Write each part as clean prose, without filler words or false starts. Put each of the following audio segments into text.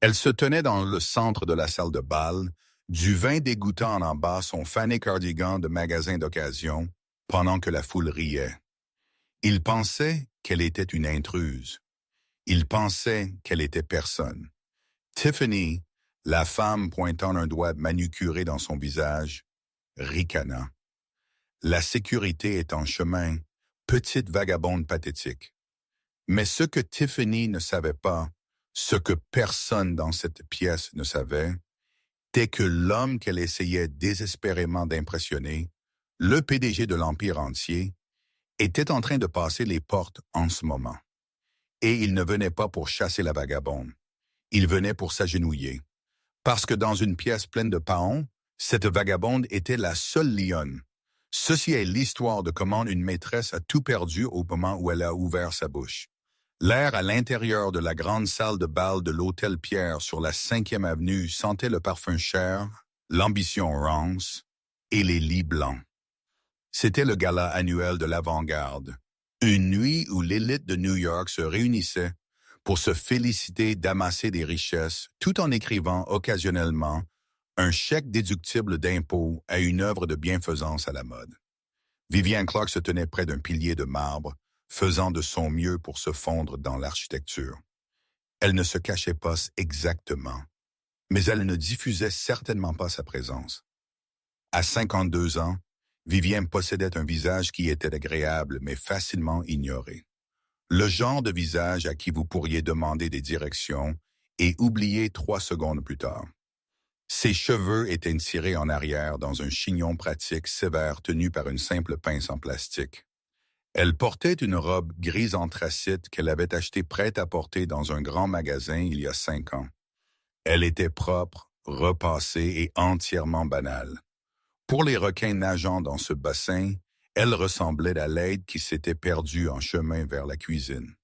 Elle se tenait dans le centre de la salle de bal, du vin dégoûtant en bas son fané cardigan de magasin d'occasion, pendant que la foule riait. Il pensait qu'elle était une intruse. Il pensait qu'elle était personne. Tiffany, la femme pointant un doigt manucuré dans son visage, ricana. La sécurité est en chemin, petite vagabonde pathétique. Mais ce que Tiffany ne savait pas, ce que personne dans cette pièce ne savait, était que l'homme qu'elle essayait désespérément d'impressionner, le PDG de l'Empire entier, était en train de passer les portes en ce moment. Et il ne venait pas pour chasser la vagabonde. Il venait pour s'agenouiller. Parce que dans une pièce pleine de paons, cette vagabonde était la seule lionne. Ceci est l'histoire de comment une maîtresse a tout perdu au moment où elle a ouvert sa bouche. L'air à l'intérieur de la grande salle de bal de l'Hôtel Pierre sur la 5e avenue sentait le parfum cher, l'ambition rance et les lits blancs. C'était le gala annuel de l'avant-garde, une nuit où l'élite de New York se réunissait pour se féliciter d'amasser des richesses tout en écrivant occasionnellement un chèque déductible d'impôt à une œuvre de bienfaisance à la mode. Vivienne Clark se tenait près d'un pilier de marbre, faisant de son mieux pour se fondre dans l'architecture. Elle ne se cachait pas exactement, mais elle ne diffusait certainement pas sa présence. À 52 ans, Vivienne possédait un visage qui était agréable mais facilement ignoré. Le genre de visage à qui vous pourriez demander des directions et oublier 3 secondes plus tard. Ses cheveux étaient tirés en arrière dans un chignon pratique sévère tenu par une simple pince en plastique. Elle portait une robe grise anthracite qu'elle avait achetée prête à porter dans un grand magasin il y a 5 ans. Elle était propre, repassée et entièrement banale. Pour les requins nageant dans ce bassin, elle ressemblait à l'aide qui s'était perdue en chemin vers la cuisine.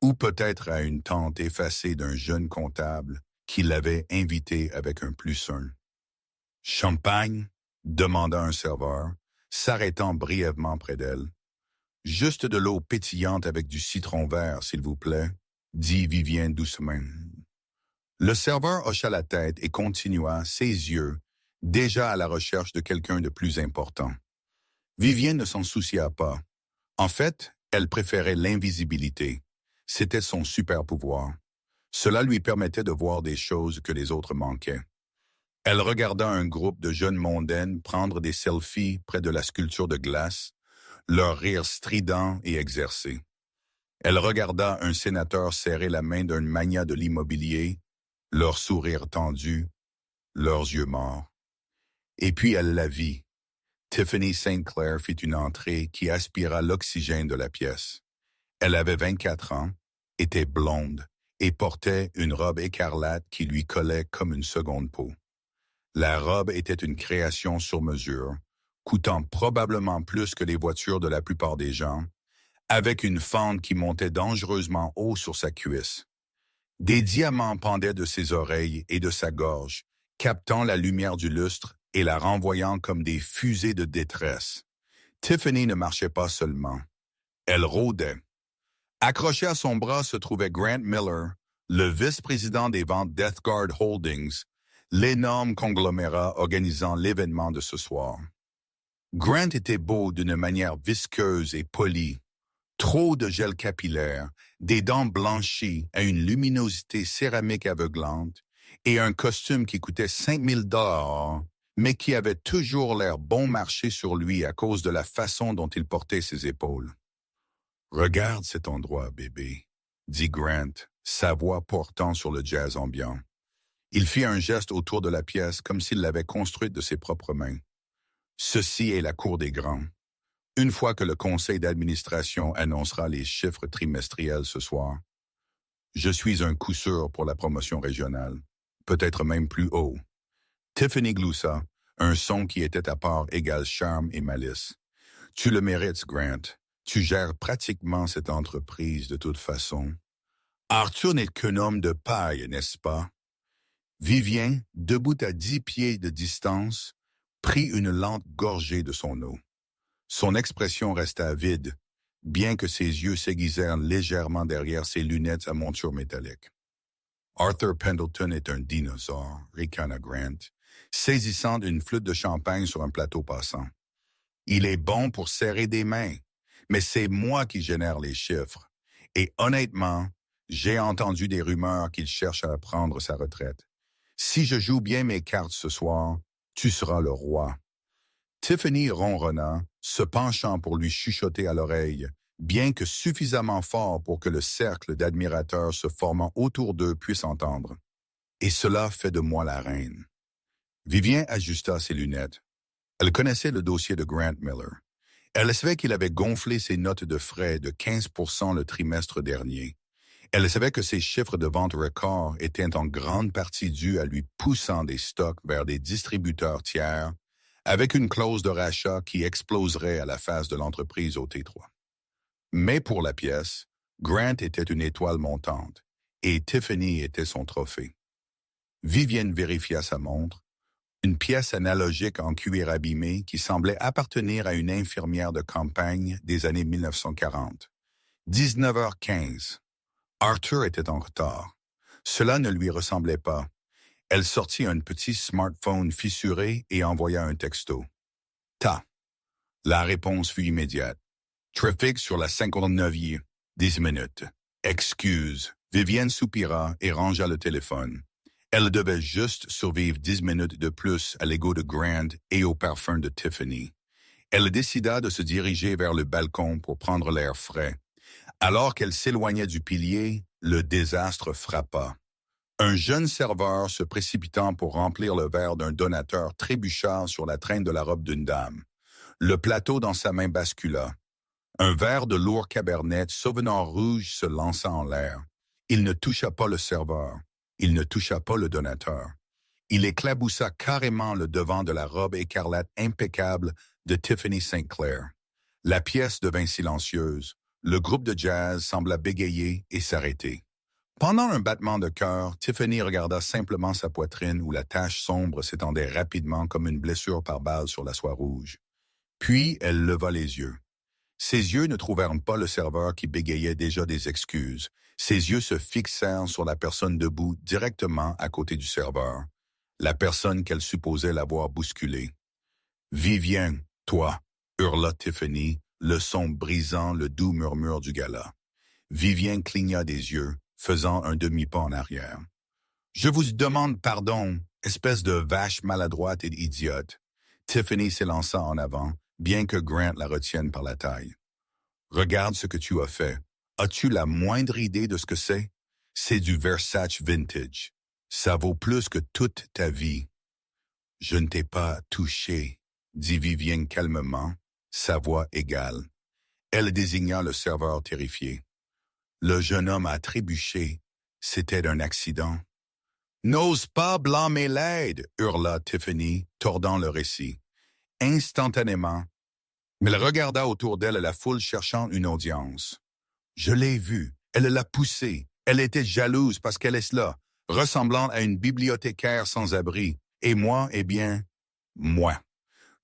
Ou peut-être à une tante effacée d'un jeune comptable qui l'avait invitée avec un plus un. « Champagne ?» demanda un serveur, s'arrêtant brièvement près d'elle. « Juste de l'eau pétillante avec du citron vert, s'il vous plaît, » dit Vivienne doucement. Le serveur hocha la tête et continua, ses yeux, déjà à la recherche de quelqu'un de plus important. Vivienne ne s'en soucia pas. En fait, elle préférait l'invisibilité. C'était son super pouvoir. Cela lui permettait de voir des choses que les autres manquaient. Elle regarda un groupe de jeunes mondaines prendre des selfies près de la sculpture de glace, leur rire strident et exercé. Elle regarda un sénateur serrer la main d'un magnat de l'immobilier, leur sourire tendu, leurs yeux morts. Et puis elle la vit. Tiffany St. Clair fit une entrée qui aspira l'oxygène de la pièce. Elle avait 24 ans, était blonde et portait une robe écarlate qui lui collait comme une seconde peau. La robe était une création sur mesure, coûtant probablement plus que les voitures de la plupart des gens, avec une fente qui montait dangereusement haut sur sa cuisse. Des diamants pendaient de ses oreilles et de sa gorge, captant la lumière du lustre et la renvoyant comme des fusées de détresse. Tiffany ne marchait pas seulement. Elle rôdait. Accroché à son bras se trouvait Grant Miller, le vice-président des ventes Death Guard Holdings, l'énorme conglomérat organisant l'événement de ce soir. Grant était beau d'une manière visqueuse et polie. Trop de gel capillaire, des dents blanchies à une luminosité céramique aveuglante et un costume qui coûtait 5000 $, mais qui avait toujours l'air bon marché sur lui à cause de la façon dont il portait ses épaules. « Regarde cet endroit, bébé, » dit Grant, sa voix portant sur le jazz ambiant. Il fit un geste autour de la pièce comme s'il l'avait construite de ses propres mains. « Ceci est la cour des grands. Une fois que le conseil d'administration annoncera les chiffres trimestriels ce soir, je suis un coup sûr pour la promotion régionale, peut-être même plus haut. » Tiffany gloussa, un son qui était à part égal charme et malice. « Tu le mérites, Grant. Tu gères pratiquement cette entreprise de toute façon. Arthur n'est qu'un homme de paille, n'est-ce pas? » Vivien, debout à 10 pieds de distance, prit une lente gorgée de son eau. Son expression resta vide, bien que ses yeux s'aiguisèrent légèrement derrière ses lunettes à monture métallique. Arthur Pendleton est un dinosaure, ricana Grant, saisissant une flûte de champagne sur un plateau passant. Il est bon pour serrer des mains, mais c'est moi qui génère les chiffres. Et honnêtement, j'ai entendu des rumeurs qu'il cherche à prendre sa retraite. Si je joue bien mes cartes ce soir, tu seras le roi. Tiffany ronronna, se penchant pour lui chuchoter à l'oreille, bien que suffisamment fort pour que le cercle d'admirateurs se formant autour d'eux puisse entendre. Et cela fait de moi la reine. Vivien ajusta ses lunettes. Elle connaissait le dossier de Grant Miller. Elle savait qu'il avait gonflé ses notes de frais de 15% le trimestre dernier. Elle savait que ses chiffres de vente record étaient en grande partie dus à lui poussant des stocks vers des distributeurs tiers avec une clause de rachat qui exploserait à la face de l'entreprise au T3. Mais pour la pièce, Grant était une étoile montante et Tiffany était son trophée. Vivienne vérifia sa montre, une pièce analogique en cuir abîmé qui semblait appartenir à une infirmière de campagne des années 1940. 19h15. Arthur était en retard. Cela ne lui ressemblait pas. Elle sortit un petit smartphone fissuré et envoya un texto. Ta. La réponse fut immédiate. Trafic sur la 59e. 10 minutes. Excuse. Vivienne soupira et rangea le téléphone. Elle devait juste survivre 10 minutes de plus à l'ego de Grant et au parfum de Tiffany. Elle décida de se diriger vers le balcon pour prendre l'air frais. Alors qu'elle s'éloignait du pilier, le désastre frappa. Un jeune serveur se précipitant pour remplir le verre d'un donateur trébucha sur la traîne de la robe d'une dame. Le plateau dans sa main bascula. Un verre de lourd cabernet Sauvignon rouge se lança en l'air. Il ne toucha pas le serveur. Il ne toucha pas le donateur. Il éclaboussa carrément le devant de la robe écarlate impeccable de Tiffany St. Clair. La pièce devint silencieuse. Le groupe de jazz sembla bégayer et s'arrêter. Pendant un battement de cœur, Tiffany regarda simplement sa poitrine où la tache sombre s'étendait rapidement comme une blessure par balle sur la soie rouge. Puis elle leva les yeux. Ses yeux ne trouvèrent pas le serveur qui bégayait déjà des excuses. Ses yeux se fixèrent sur la personne debout directement à côté du serveur, la personne qu'elle supposait l'avoir bousculée. « Vivienne, toi !» hurla Tiffany, le son brisant le doux murmure du gala. Vivienne cligna des yeux, faisant un demi-pas en arrière. « Je vous demande pardon, espèce de vache maladroite et idiote. » Tiffany s'élança en avant, bien que Grant la retienne par la taille. « Regarde ce que tu as fait. As-tu la moindre idée de ce que c'est? C'est du Versace vintage. Ça vaut plus que toute ta vie. »« Je ne t'ai pas touché, » dit Vivienne calmement, sa voix égale. Elle désigna le serveur terrifié. Le jeune homme a trébuché. C'était un accident. « N'ose pas blâmer l'aide !» hurla Tiffany, tordant le récit. Instantanément, elle regarda autour d'elle la foule cherchant une audience. « Je l'ai vue. Elle l'a poussée. Elle était jalouse parce qu'elle est là, ressemblant à une bibliothécaire sans abri. Et moi, eh bien, moi. »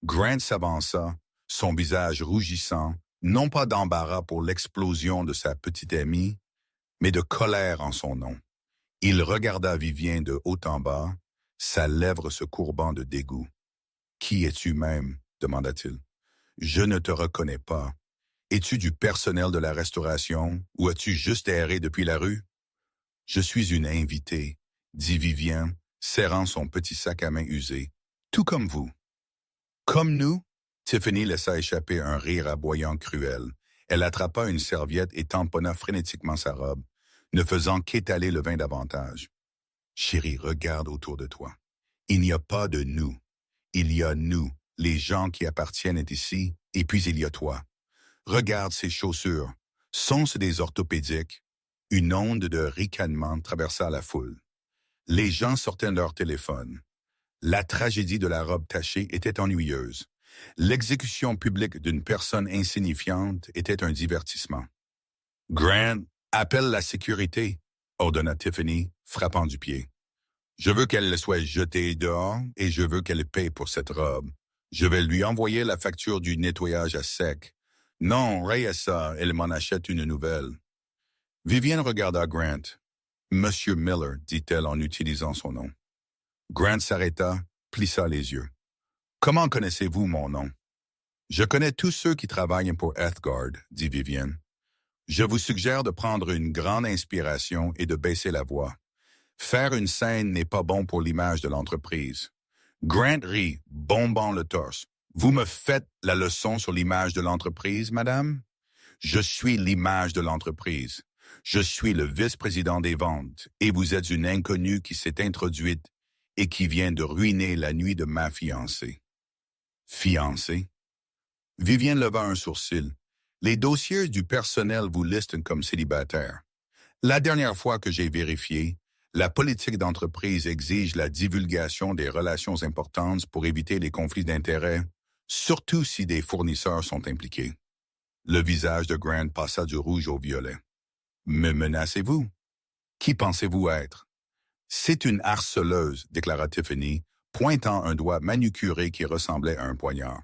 Grant s'avança, son visage rougissant, non pas d'embarras pour l'explosion de sa petite amie, mais de colère en son nom. Il regarda Vivien de haut en bas, sa lèvre se courbant de dégoût. « Qui es-tu même ?» demanda-t-il. « Je ne te reconnais pas. Es-tu du personnel de la restauration ou as-tu juste erré depuis la rue? »« Je suis une invitée, » dit Vivien, serrant son petit sac à main usé. « Tout comme vous. »« Comme nous ?» Tiffany laissa échapper un rire aboyant cruel. Elle attrapa une serviette et tamponna frénétiquement sa robe, ne faisant qu'étaler le vin davantage. « Chérie, regarde autour de toi. Il n'y a pas de nous. Il y a nous, les gens qui appartiennent ici, et puis il y a toi. Regarde ces chaussures. Sont-ce des orthopédiques? » Une onde de ricanement traversa la foule. Les gens sortaient de leur téléphone. La tragédie de la robe tachée était ennuyeuse. L'exécution publique d'une personne insignifiante était un divertissement. « Grant, appelle la sécurité », ordonna Tiffany, frappant du pied. « Je veux qu'elle soit jetée dehors et je veux qu'elle paye pour cette robe. Je vais lui envoyer la facture du nettoyage à sec. Non, raye ça, elle m'en achète une nouvelle. » Vivienne regarda Grant. Monsieur Miller, dit-elle en utilisant son nom. Grant s'arrêta, plissa les yeux. Comment connaissez-vous mon nom? Je connais tous ceux qui travaillent pour Earthguard, dit Vivienne. Je vous suggère de prendre une grande inspiration et de baisser la voix. Faire une scène n'est pas bon pour l'image de l'entreprise. Grant rit, bombant le torse. Vous me faites la leçon sur l'image de l'entreprise, madame? Je suis l'image de l'entreprise. Je suis le vice-président des ventes et vous êtes une inconnue qui s'est introduite et qui vient de ruiner la nuit de ma fiancée. Fiancée? Vivienne leva un sourcil. Les dossiers du personnel vous listent comme célibataire. La dernière fois que j'ai vérifié, la politique d'entreprise exige la divulgation des relations importantes pour éviter les conflits d'intérêts, surtout si des fournisseurs sont impliqués. Le visage de Grant passa du rouge au violet. Me menacez-vous? Qui pensez-vous être? C'est une harceleuse, déclara Tiffany, pointant un doigt manucuré qui ressemblait à un poignard.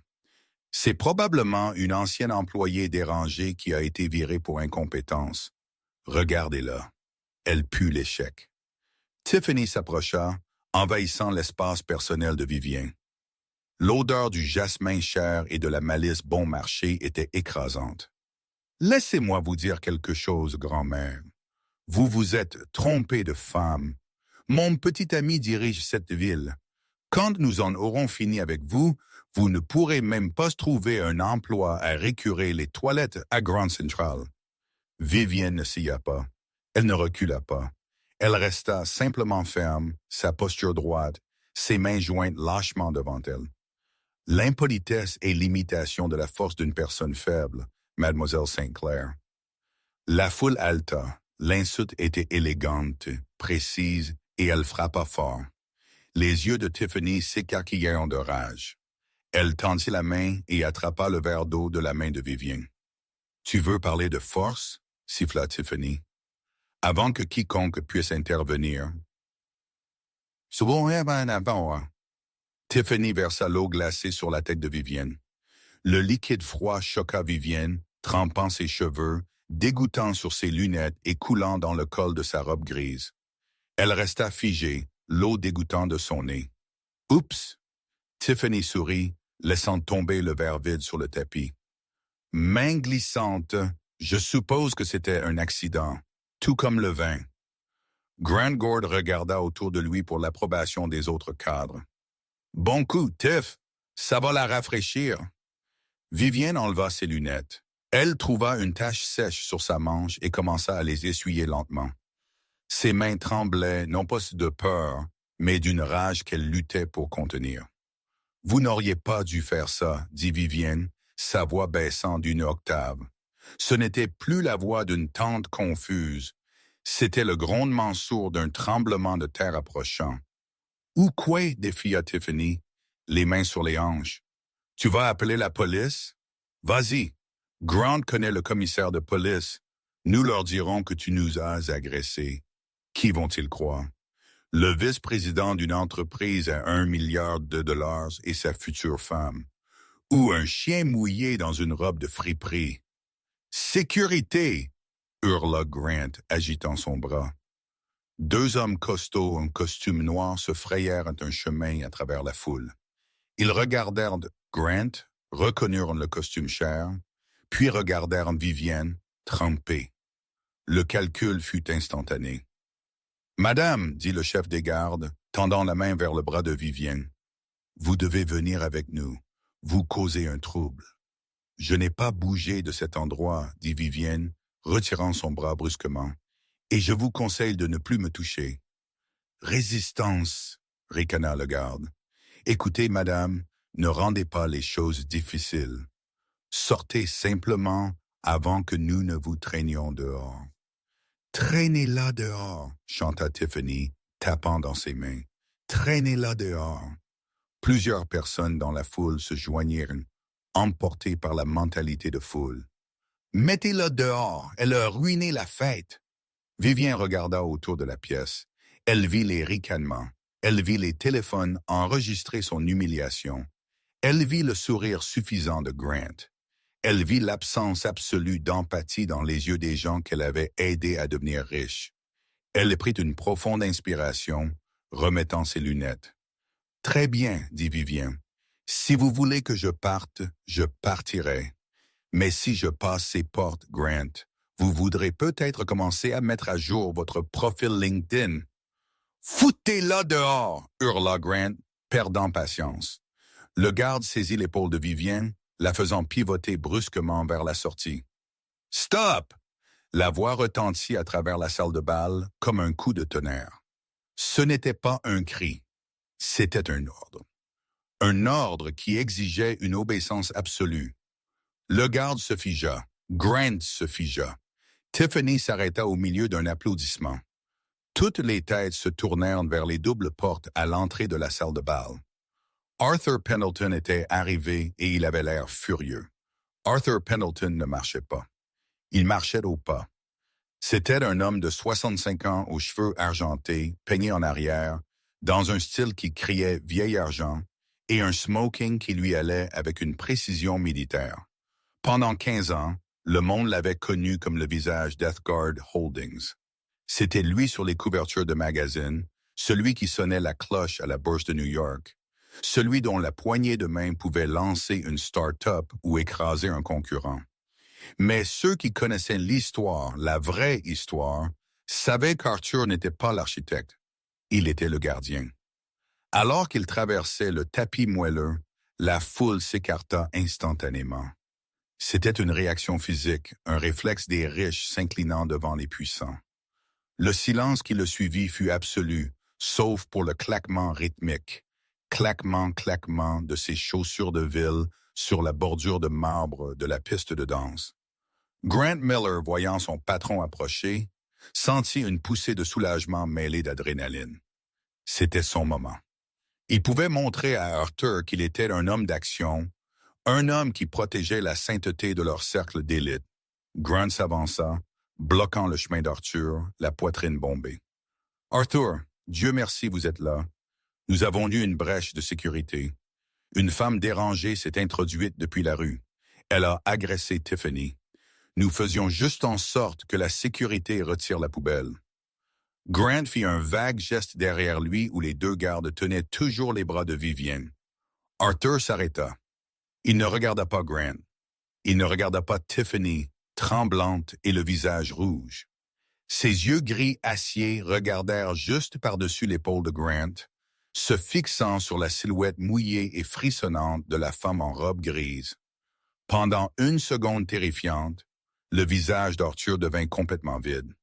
C'est probablement une ancienne employée dérangée qui a été virée pour incompétence. Regardez-la. Elle pue l'échec. Tiffany s'approcha, envahissant l'espace personnel de Vivien. L'odeur du jasmin cher et de la malice bon marché était écrasante. Laissez-moi vous dire quelque chose, grand-mère. Vous vous êtes trompé de femme. Mon petit ami dirige cette ville. Quand nous en aurons fini avec vous, vous ne pourrez même pas trouver un emploi à récurer les toilettes à Grand Central. Vivienne ne s'ia pas. Elle ne recula pas. Elle resta simplement ferme, sa posture droite, ses mains jointes lâchement devant elle. L'impolitesse est l'imitation de la force d'une personne faible, Mademoiselle St. Clair. La foule halta. L'insulte était élégante, précise, et elle frappa fort. Les yeux de Tiffany s'écarquillèrent de rage. Elle tendit la main et attrapa le verre d'eau de la main de Vivien. « Tu veux parler de force? » siffla Tiffany. Avant que quiconque puisse intervenir. Tiffany versa l'eau glacée sur la tête de Vivienne. Le liquide froid choqua Vivienne, trempant ses cheveux, dégouttant sur ses lunettes et coulant dans le col de sa robe grise. Elle resta figée, l'eau dégouttant de son nez. « Oups! » Tiffany sourit, laissant tomber le verre vide sur le tapis. Main glissante, je suppose que c'était un accident, tout comme le vin. Grant Gord regarda autour de lui pour l'approbation des autres cadres. « Bon coup, Tiff, ça va la rafraîchir. » Vivienne enleva ses lunettes. Elle trouva une tache sèche sur sa manche et commença à les essuyer lentement. Ses mains tremblaient, non pas de peur, mais d'une rage qu'elle luttait pour contenir. « Vous n'auriez pas dû faire ça, » dit Vivienne, sa voix baissant d'une octave. Ce n'était plus la voix d'une tante confuse, c'était le grondement sourd d'un tremblement de terre approchant. « Ou quoi? » défia Tiffany, les mains sur les hanches. « Tu vas appeler la police? Vas-y. Grant connaît le commissaire de police. Nous leur dirons que tu nous as agressés. Qui vont-ils croire? Le vice-président d'une entreprise à 1 milliard de dollars et sa future femme. Ou un chien mouillé dans une robe de friperie. Sécurité! Hurla Grant, agitant son bras. 2 hommes costauds en costume noir se frayèrent un chemin à travers la foule. Ils regardèrent Grant, reconnurent le costume cher, puis regardèrent Vivienne, trempée. Le calcul fut instantané. « Madame, » dit le chef des gardes, tendant la main vers le bras de Vivienne, « vous devez venir avec nous. Vous causez un trouble. » « Je n'ai pas bougé de cet endroit, » dit Vivienne, retirant son bras brusquement, « et je vous conseille de ne plus me toucher. »« Résistance, » ricana le garde. « Écoutez, madame, ne rendez pas les choses difficiles. Sortez simplement avant que nous ne vous traînions dehors. »« Traînez-la dehors, » chanta Tiffany, tapant dans ses mains. « Traînez-la dehors. » Plusieurs personnes dans la foule se joignirent, emportées par la mentalité de foule. « Mettez-la dehors, elle a ruiné la fête. » Vivien regarda autour de la pièce. Elle vit les ricanements. Elle vit les téléphones enregistrer son humiliation. Elle vit le sourire suffisant de Grant. Elle vit l'absence absolue d'empathie dans les yeux des gens qu'elle avait aidés à devenir riches. Elle prit une profonde inspiration, remettant ses lunettes. « Très bien, dit Vivien. Si vous voulez que je parte, je partirai. Mais si je passe ces portes, Grant, vous voudrez peut-être commencer à mettre à jour votre profil LinkedIn. »« Foutez-la dehors !» hurla Grant, perdant patience. Le garde saisit l'épaule de Vivien, la faisant pivoter brusquement vers la sortie. « Stop !» La voix retentit à travers la salle de bal comme un coup de tonnerre. Ce n'était pas un cri, c'était un ordre. Un ordre qui exigeait une obéissance absolue. Le garde se figea, Grant se figea. Tiffany s'arrêta au milieu d'un applaudissement. Toutes les têtes se tournèrent vers les doubles portes à l'entrée de la salle de bal. Arthur Pendleton était arrivé et il avait l'air furieux. Arthur Pendleton ne marchait pas. Il marchait au pas. C'était un homme de 65 ans aux cheveux argentés, peignés en arrière, dans un style qui criait « vieil argent » et un smoking qui lui allait avec une précision militaire. Pendant 15 ans, le monde l'avait connu comme le visage Death Guard Holdings. C'était lui sur les couvertures de magazines, celui qui sonnait la cloche à la Bourse de New York, celui dont la poignée de main pouvait lancer une start-up ou écraser un concurrent. Mais ceux qui connaissaient l'histoire, la vraie histoire, savaient qu'Arthur n'était pas l'architecte. Il était le gardien. Alors qu'il traversait le tapis moelleux, la foule s'écarta instantanément. C'était une réaction physique, un réflexe des riches s'inclinant devant les puissants. Le silence qui le suivit fut absolu, sauf pour le claquement rythmique. Claquement de ses chaussures de ville sur la bordure de marbre de la piste de danse. Grant Miller, voyant son patron approcher, sentit une poussée de soulagement mêlée d'adrénaline. C'était son moment. Il pouvait montrer à Arthur qu'il était un homme d'action, un homme qui protégeait la sainteté de leur cercle d'élite. Grant s'avança, bloquant le chemin d'Arthur, la poitrine bombée. « Arthur, Dieu merci, vous êtes là. Nous avons eu une brèche de sécurité. Une femme dérangée s'est introduite depuis la rue. Elle a agressé Tiffany. Nous faisions juste en sorte que la sécurité retire la poubelle. » Grant fit un vague geste derrière lui où les deux gardes tenaient toujours les bras de Vivien. Arthur s'arrêta. Il ne regarda pas Grant. Il ne regarda pas Tiffany, tremblante et le visage rouge. Ses yeux gris acier regardèrent juste par-dessus l'épaule de Grant, se fixant sur la silhouette mouillée et frissonnante de la femme en robe grise. Pendant une seconde terrifiante, le visage d'Arthur devint complètement vide.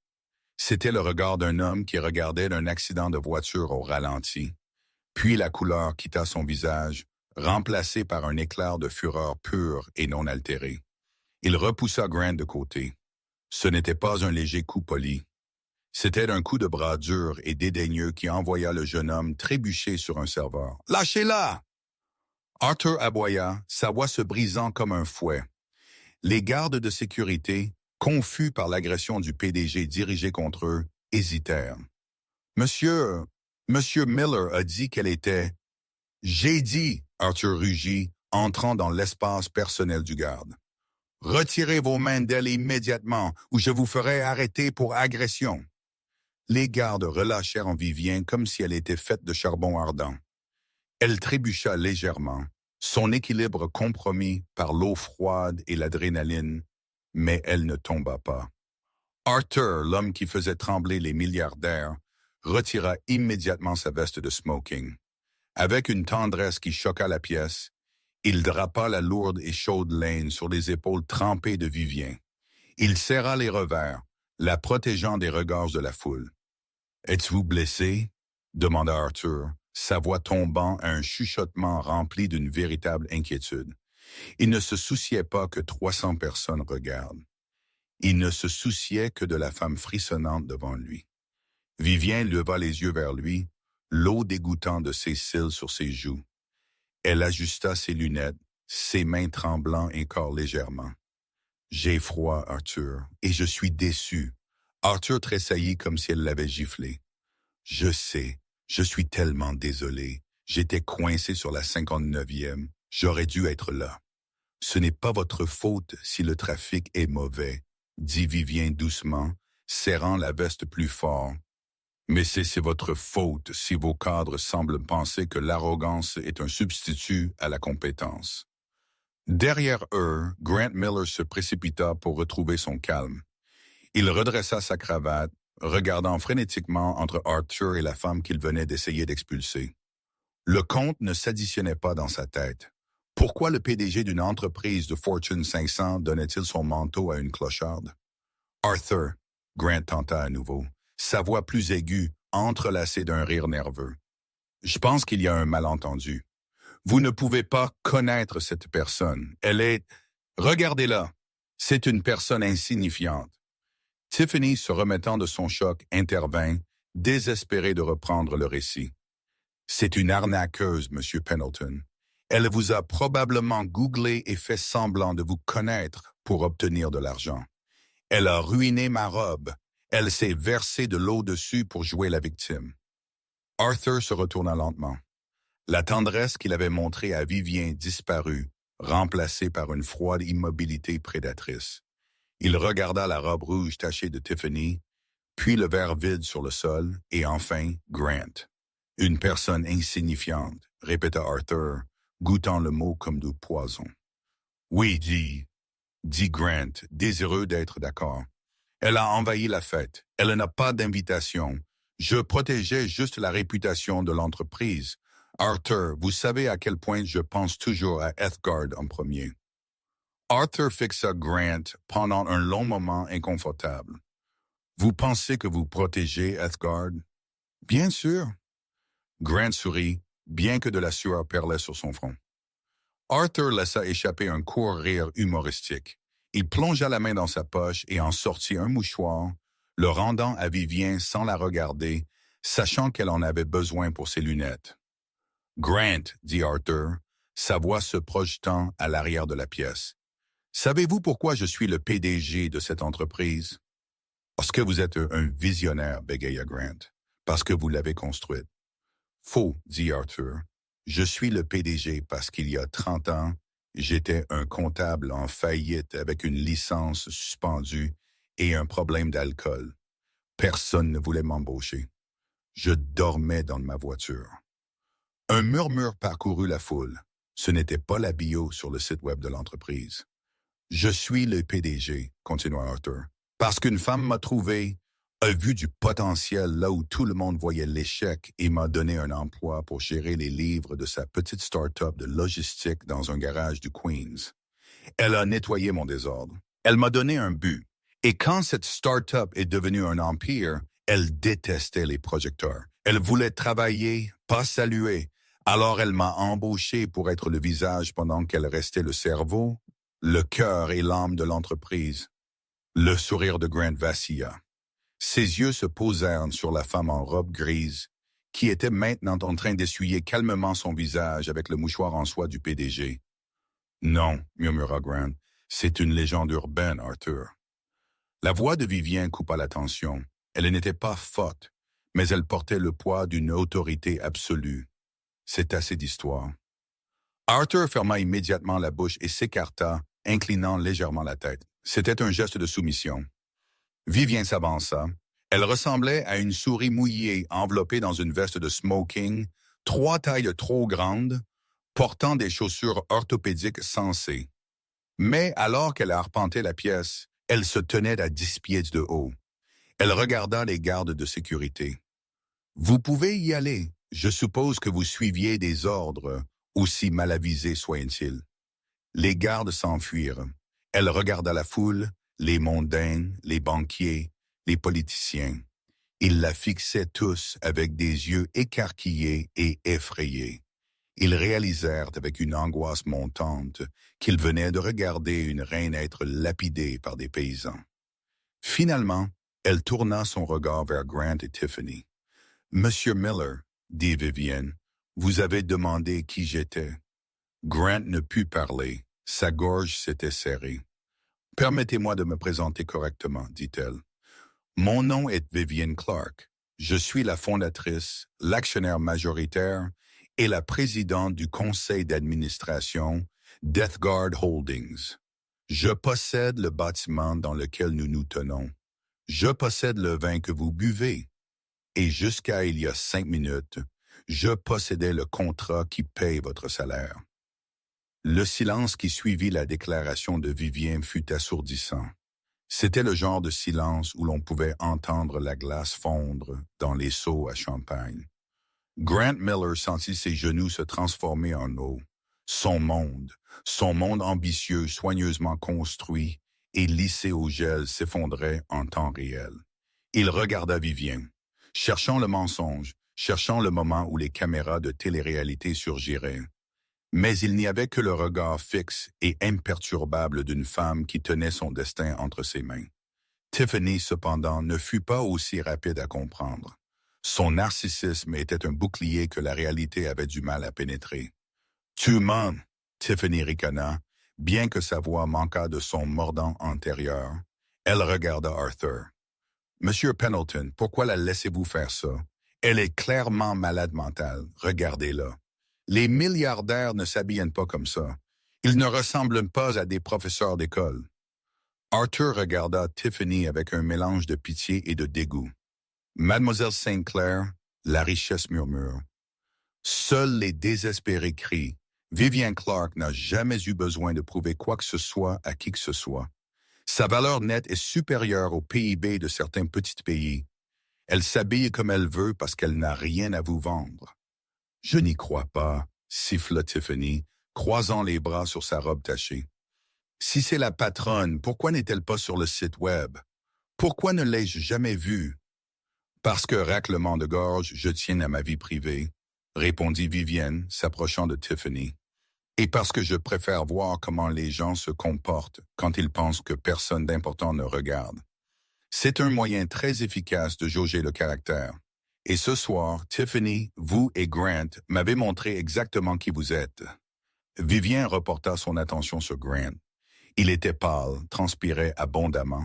C'était le regard d'un homme qui regardait d'un accident de voiture au ralenti. Puis la couleur quitta son visage, remplacé par un éclair de fureur pure et non altéré. Il repoussa Grant de côté. Ce n'était pas un léger coup poli. C'était un coup de bras dur et dédaigneux qui envoya le jeune homme trébucher sur un serveur. « Lâchez-la !» Arthur aboya, sa voix se brisant comme un fouet. Les gardes de sécurité, confus par l'agression du PDG dirigée contre eux, hésitèrent. « Monsieur Miller a dit qu'elle était... »« J'ai dit, » Arthur rugit, entrant dans l'espace personnel du garde. « Retirez vos mains d'elle immédiatement ou je vous ferai arrêter pour agression. » Les gardes relâchèrent en Vivien comme si elle était faite de charbon ardent. Elle trébucha légèrement, son équilibre compromis par l'eau froide et l'adrénaline, mais elle ne tomba pas. Arthur, l'homme qui faisait trembler les milliardaires, retira immédiatement sa veste de smoking. Avec une tendresse qui choqua la pièce, il drapa la lourde et chaude laine sur les épaules trempées de Vivien. Il serra les revers, la protégeant des regards de la foule. « Êtes-vous blessé ?» demanda Arthur, sa voix tombant à un chuchotement rempli d'une véritable inquiétude. Il ne se souciait pas que 300 personnes regardent. Il ne se souciait que de la femme frissonnante devant lui. Vivien leva les yeux vers lui, l'eau dégouttant de ses cils sur ses joues. Elle ajusta ses lunettes, ses mains tremblant encore légèrement. « J'ai froid, Arthur, et je suis déçu. » Arthur tressaillit comme si elle l'avait giflé. « Je sais, je suis tellement désolé. J'étais coincé sur la 59e. J'aurais dû être là. »« Ce n'est pas votre faute si le trafic est mauvais, » dit Vivien doucement, serrant la veste plus fort, Mais c'est votre faute si vos cadres semblent penser que l'arrogance est un substitut à la compétence. Derrière eux, Grant Miller se précipita pour retrouver son calme. Il redressa sa cravate, regardant frénétiquement entre Arthur et la femme qu'il venait d'essayer d'expulser. Le compte ne s'additionnait pas dans sa tête. Pourquoi le PDG d'une entreprise de Fortune 500 donnait-il son manteau à une clocharde? Arthur, Grant tenta à nouveau, sa voix plus aiguë, entrelacée d'un rire nerveux. Je pense qu'il y a un malentendu. Vous ne pouvez pas connaître cette personne. Elle est... Regardez-la. C'est une personne insignifiante. Tiffany, se remettant de son choc, intervint, désespérée de reprendre le récit. C'est une arnaqueuse, Monsieur Pendleton. Elle vous a probablement googlé et fait semblant de vous connaître pour obtenir de l'argent. Elle a ruiné ma robe. Elle s'est versée de l'eau dessus pour jouer la victime. Arthur se retourna lentement. La tendresse qu'il avait montrée à Vivien disparut, remplacée par une froide immobilité prédatrice. Il regarda la robe rouge tachée de Tiffany, puis le verre vide sur le sol, et enfin Grant. Une personne insignifiante, répéta Arthur, goûtant le mot comme du poison. Oui, dit Grant, désireux d'être d'accord. Elle a envahi la fête. Elle n'a pas d'invitation. Je protégeais juste la réputation de l'entreprise. Arthur, vous savez à quel point je pense toujours à Ethgard en premier. Arthur fixa Grant pendant un long moment inconfortable. Vous pensez que vous protégez Ethgard? Bien sûr. Grant sourit, bien que de la sueur perlait sur son front. Arthur laissa échapper un court rire humoristique. Il plongea la main dans sa poche et en sortit un mouchoir, le rendant à Vivien sans la regarder, sachant qu'elle en avait besoin pour ses lunettes. Grant, dit Arthur, sa voix se projetant à l'arrière de la pièce. Savez-vous pourquoi je suis le PDG de cette entreprise? Parce que vous êtes un visionnaire, bégaya Grant. Parce que vous l'avez construite. Faux, dit Arthur. Je suis le PDG parce qu'il y a 30 ans, j'étais un comptable en faillite avec une licence suspendue et un problème d'alcool. Personne ne voulait m'embaucher. Je dormais dans ma voiture. Un murmure parcourut la foule. Ce n'était pas la bio sur le site web de l'entreprise. Je suis le PDG, continua Arthur, parce qu'une femme m'a trouvé, a vu du potentiel là où tout le monde voyait l'échec et m'a donné un emploi pour gérer les livres de sa petite start-up de logistique dans un garage du Queens. Elle a nettoyé mon désordre. Elle m'a donné un but. Et quand cette start-up est devenue un empire, elle détestait les projecteurs. Elle voulait travailler, pas saluer. Alors elle m'a embauché pour être le visage pendant qu'elle restait le cerveau, le cœur et l'âme de l'entreprise. Le sourire de Grant vacilla. Ses yeux se posèrent sur la femme en robe grise, qui était maintenant en train d'essuyer calmement son visage avec le mouchoir en soie du PDG. « Non, » murmura Grant, « c'est une légende urbaine, Arthur. » La voix de Vivien coupa la tension. Elle n'était pas forte, mais elle portait le poids d'une autorité absolue. C'est assez d'histoire. Arthur ferma immédiatement la bouche et s'écarta, inclinant légèrement la tête. C'était un geste de soumission. Vivien s'avança. Elle ressemblait à une souris mouillée enveloppée dans une veste de smoking, 3 tailles trop grandes, portant des chaussures orthopédiques sensées. Mais alors qu'elle arpentait la pièce, elle se tenait à 10 pieds de haut. Elle regarda les gardes de sécurité. « Vous pouvez y aller. Je suppose que vous suiviez des ordres, aussi mal avisés soient-ils. » Les gardes s'enfuirent. Elle regarda la foule, les mondains, les banquiers, les politiciens. Ils la fixaient tous avec des yeux écarquillés et effrayés. Ils réalisèrent avec une angoisse montante qu'ils venaient de regarder une reine être lapidée par des paysans. Finalement, elle tourna son regard vers Grant et Tiffany. « Monsieur Miller, » dit Vivienne, « vous avez demandé qui j'étais. » Grant ne put parler. Sa gorge s'était serrée. « Permettez-moi de me présenter correctement, » dit-elle. « Mon nom est Vivienne Clark. Je suis la fondatrice, l'actionnaire majoritaire et la présidente du conseil d'administration d'Ethgard Holdings. Je possède le bâtiment dans lequel nous nous tenons. Je possède le vin que vous buvez. Et jusqu'à il y a 5 minutes, je possédais le contrat qui paye votre salaire. Le silence qui suivit la déclaration de Vivien fut assourdissant. C'était le genre de silence où l'on pouvait entendre la glace fondre dans les seaux à champagne. Grant Miller sentit ses genoux se transformer en eau. Son monde ambitieux, soigneusement construit et lissé au gel s'effondrait en temps réel. Il regarda Vivien, cherchant le mensonge, cherchant le moment où les caméras de télé-réalité surgiraient. Mais il n'y avait que le regard fixe et imperturbable d'une femme qui tenait son destin entre ses mains. Tiffany, cependant, ne fut pas aussi rapide à comprendre. Son narcissisme était un bouclier que la réalité avait du mal à pénétrer. « Tu mens !» Tiffany ricana, bien que sa voix manquât de son mordant antérieur. Elle regarda Arthur. « Monsieur Pendleton, pourquoi la laissez-vous faire ça? Elle est clairement malade mentale, regardez-la. Les milliardaires ne s'habillent pas comme ça. Ils ne ressemblent pas à des professeurs d'école. » Arthur regarda Tiffany avec un mélange de pitié et de dégoût. « Mademoiselle St. Clair, la richesse murmure. Seuls les désespérés crient. Vivien Clark n'a jamais eu besoin de prouver quoi que ce soit à qui que ce soit. Sa valeur nette est supérieure au PIB de certains petits pays. Elle s'habille comme elle veut parce qu'elle n'a rien à vous vendre. » « Je n'y crois pas, » siffla Tiffany, croisant les bras sur sa robe tachée. « Si c'est la patronne, pourquoi n'est-elle pas sur le site web? Pourquoi ne l'ai-je jamais vue? »« Parce que, raclement de gorge, je tiens à ma vie privée, » répondit Vivienne, s'approchant de Tiffany. « Et parce que je préfère voir comment les gens se comportent quand ils pensent que personne d'important ne regarde. C'est un moyen très efficace de jauger le caractère. Et ce soir, Tiffany, vous et Grant m'avez montré exactement qui vous êtes. » Vivien reporta son attention sur Grant. Il était pâle, transpirait abondamment,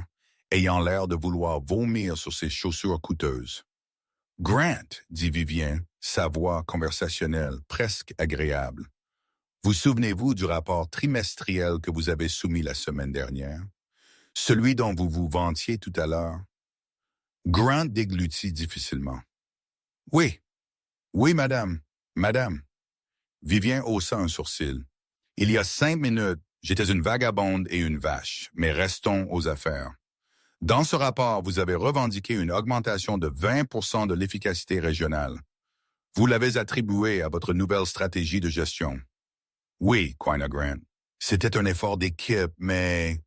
ayant l'air de vouloir vomir sur ses chaussures coûteuses. « Grant, » dit Vivien, sa voix conversationnelle, presque agréable. « Vous souvenez-vous du rapport trimestriel que vous avez soumis la semaine dernière? Celui dont vous vous vantiez tout à l'heure? » Grant déglutit difficilement. « Oui, oui, madame, madame. » Vivien haussa un sourcil. « Il y a 5 minutes, j'étais une vagabonde et une vache, mais restons aux affaires. Dans ce rapport, vous avez revendiqué une augmentation de 20% de l'efficacité régionale. Vous l'avez attribué à votre nouvelle stratégie de gestion. » « Oui, Quina Grant. C'était un effort d'équipe, mais... »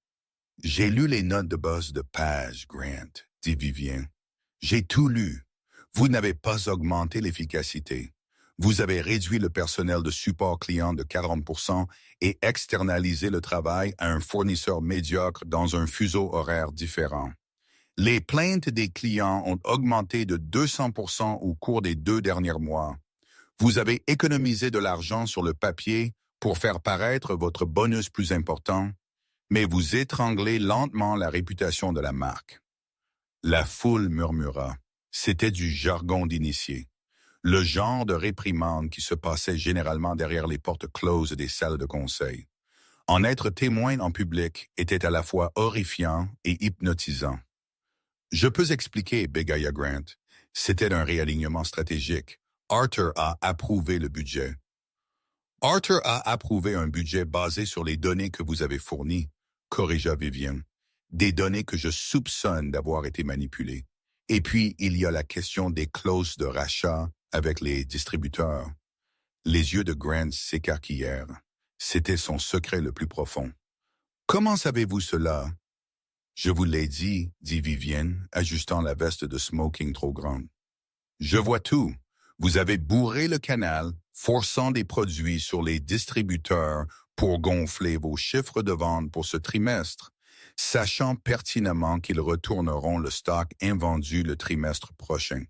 « J'ai lu les notes de base de page, Grant, » dit Vivien. « J'ai tout lu. Vous n'avez pas augmenté l'efficacité. Vous avez réduit le personnel de support client de 40% et externalisé le travail à un fournisseur médiocre dans un fuseau horaire différent. Les plaintes des clients ont augmenté de 200% au cours des 2 derniers mois. Vous avez économisé de l'argent sur le papier pour faire paraître votre bonus plus important, mais vous étranglez lentement la réputation de la marque. » La foule murmura. C'était du jargon d'initié. Le genre de réprimande qui se passait généralement derrière les portes closes des salles de conseil. En être témoin en public était à la fois horrifiant et hypnotisant. « Je peux expliquer, » bégaya Grant. « C'était un réalignement stratégique. Arthur a approuvé le budget. » « Arthur a approuvé un budget basé sur les données que vous avez fournies, » corrigea Vivien. « Des données que je soupçonne d'avoir été manipulées. Et puis, il y a la question des clauses de rachat avec les distributeurs. » Les yeux de Grant s'écarquillèrent. C'était son secret le plus profond. « Comment savez-vous cela? »« Je vous l'ai dit, » dit Vivienne, ajustant la veste de smoking trop grande. « Je vois tout. Vous avez bourré le canal, forçant des produits sur les distributeurs pour gonfler vos chiffres de vente pour ce trimestre, sachant pertinemment qu'ils retourneront le stock invendu le trimestre prochain.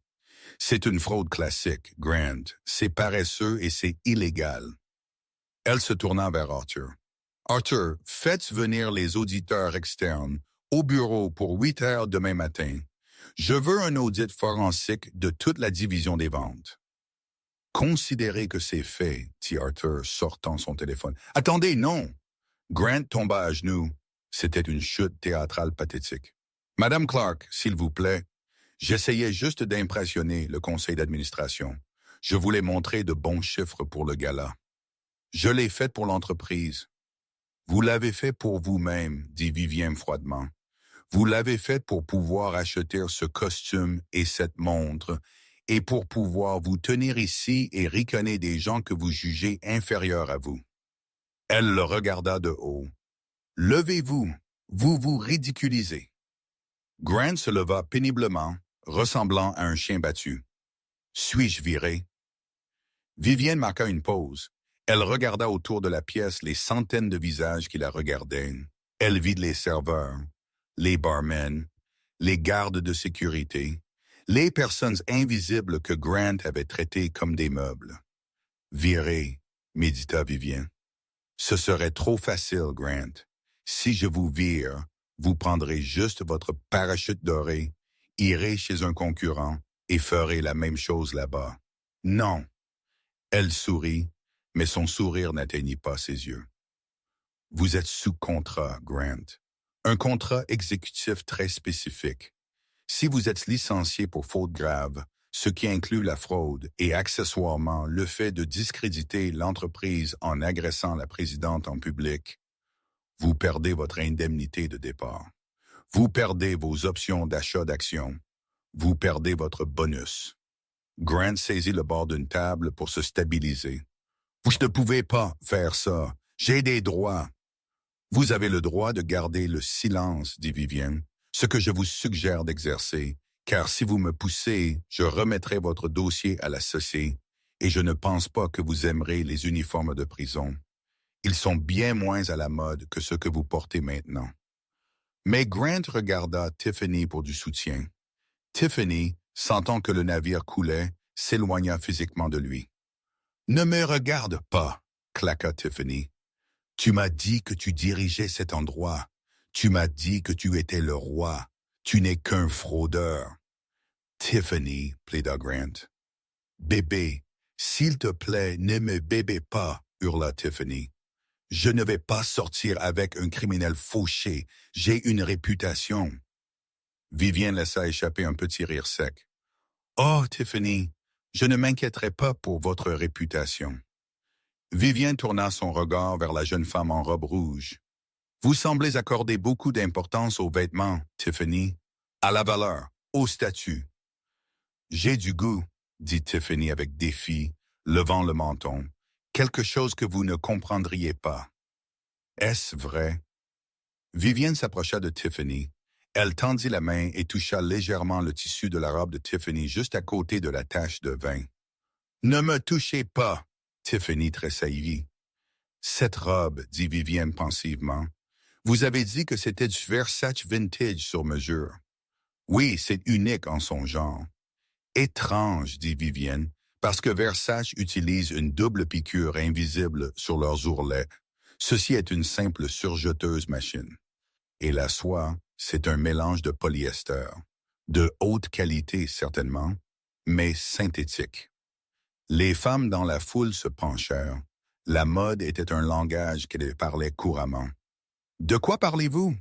C'est une fraude classique, Grant. C'est paresseux et c'est illégal. » Elle se tourna vers Arthur. « Arthur, faites venir les auditeurs externes au bureau pour 8 heures demain matin. Je veux un audit forensique de toute la division des ventes. » « Considérez que c'est fait, » dit Arthur, sortant son téléphone. « Attendez, non !» Grant tomba à genoux. C'était une chute théâtrale pathétique. « Madame Clark, s'il vous plaît, J'essayais juste d'impressionner le conseil d'administration. Je voulais montrer de bons chiffres pour le gala. Je l'ai fait pour l'entreprise. Vous l'avez fait pour vous-même, dit Vivien froidement. Vous l'avez fait pour pouvoir acheter ce costume et cette montre, et pour pouvoir vous tenir ici et ricaner des gens que vous jugez inférieurs à vous. Elle le regarda de haut. Levez-vous, vous vous ridiculisez. Grant se leva péniblement, ressemblant à un chien battu. Suis-je viré? Vivienne marqua une pause. Elle regarda autour de la pièce les centaines de visages qui la regardaient. Elle vit les serveurs, les barmen, les gardes de sécurité, les personnes invisibles que Grant avait traitées comme des meubles. Viré, médita Vivienne. Ce serait trop facile, Grant. Si je vous vire, vous prendrez juste votre parachute doré, irez chez un concurrent et ferez la même chose là-bas. Non. Elle sourit, mais son sourire n'atteignit pas ses yeux. Vous êtes sous contrat, Grant. Un contrat exécutif très spécifique. Si vous êtes licencié pour faute grave, ce qui inclut la fraude et accessoirement le fait de discréditer l'entreprise en agressant la présidente en public, vous perdez votre indemnité de départ. Vous perdez vos options d'achat d'actions. Vous perdez votre bonus. Grant saisit le bord d'une table pour se stabiliser. Vous ne pouvez pas faire ça. J'ai des droits. Vous avez le droit de garder le silence, dit Vivienne, ce que je vous suggère d'exercer, car si vous me poussez, je remettrai votre dossier à la société, et je ne pense pas que vous aimerez les uniformes de prison. Ils sont bien moins à la mode que ceux que vous portez maintenant. Mais Grant regarda Tiffany pour du soutien. Tiffany, sentant que le navire coulait, s'éloigna physiquement de lui. « Ne me regarde pas, claqua Tiffany. Tu m'as dit que tu dirigeais cet endroit. Tu m'as dit que tu étais le roi. Tu n'es qu'un fraudeur. » Tiffany, plaida Grant. « Bébé, s'il te plaît, ne me bébé pas, hurla Tiffany. Je ne vais pas sortir avec un criminel fauché. J'ai une réputation. Vivienne laissa échapper un petit rire sec. « Oh, Tiffany, je ne m'inquiéterai pas pour votre réputation. » Vivienne tourna son regard vers la jeune femme en robe rouge. « Vous semblez accorder beaucoup d'importance aux vêtements, Tiffany, à la valeur, au statut. »« J'ai du goût, » dit Tiffany avec défi, levant le menton. « Quelque chose que vous ne comprendriez pas. » « Est-ce vrai? » Vivienne s'approcha de Tiffany. Elle tendit la main et toucha légèrement le tissu de la robe de Tiffany juste à côté de la tache de vin. « Ne me touchez pas! » Tiffany tressaillit. « Cette robe, » dit Vivienne pensivement. « Vous avez dit que c'était du Versace vintage sur mesure. »« Oui, c'est unique en son genre. »« Étrange, » dit Vivienne, « parce que Versace utilise une double piqûre invisible sur leurs ourlets. Ceci est une simple surjeteuse machine. Et la soie, c'est un mélange de polyester. De haute qualité, certainement, mais synthétique. » Les femmes dans la foule se penchèrent. La mode était un langage qu'elles parlaient couramment. « De quoi parlez-vous? »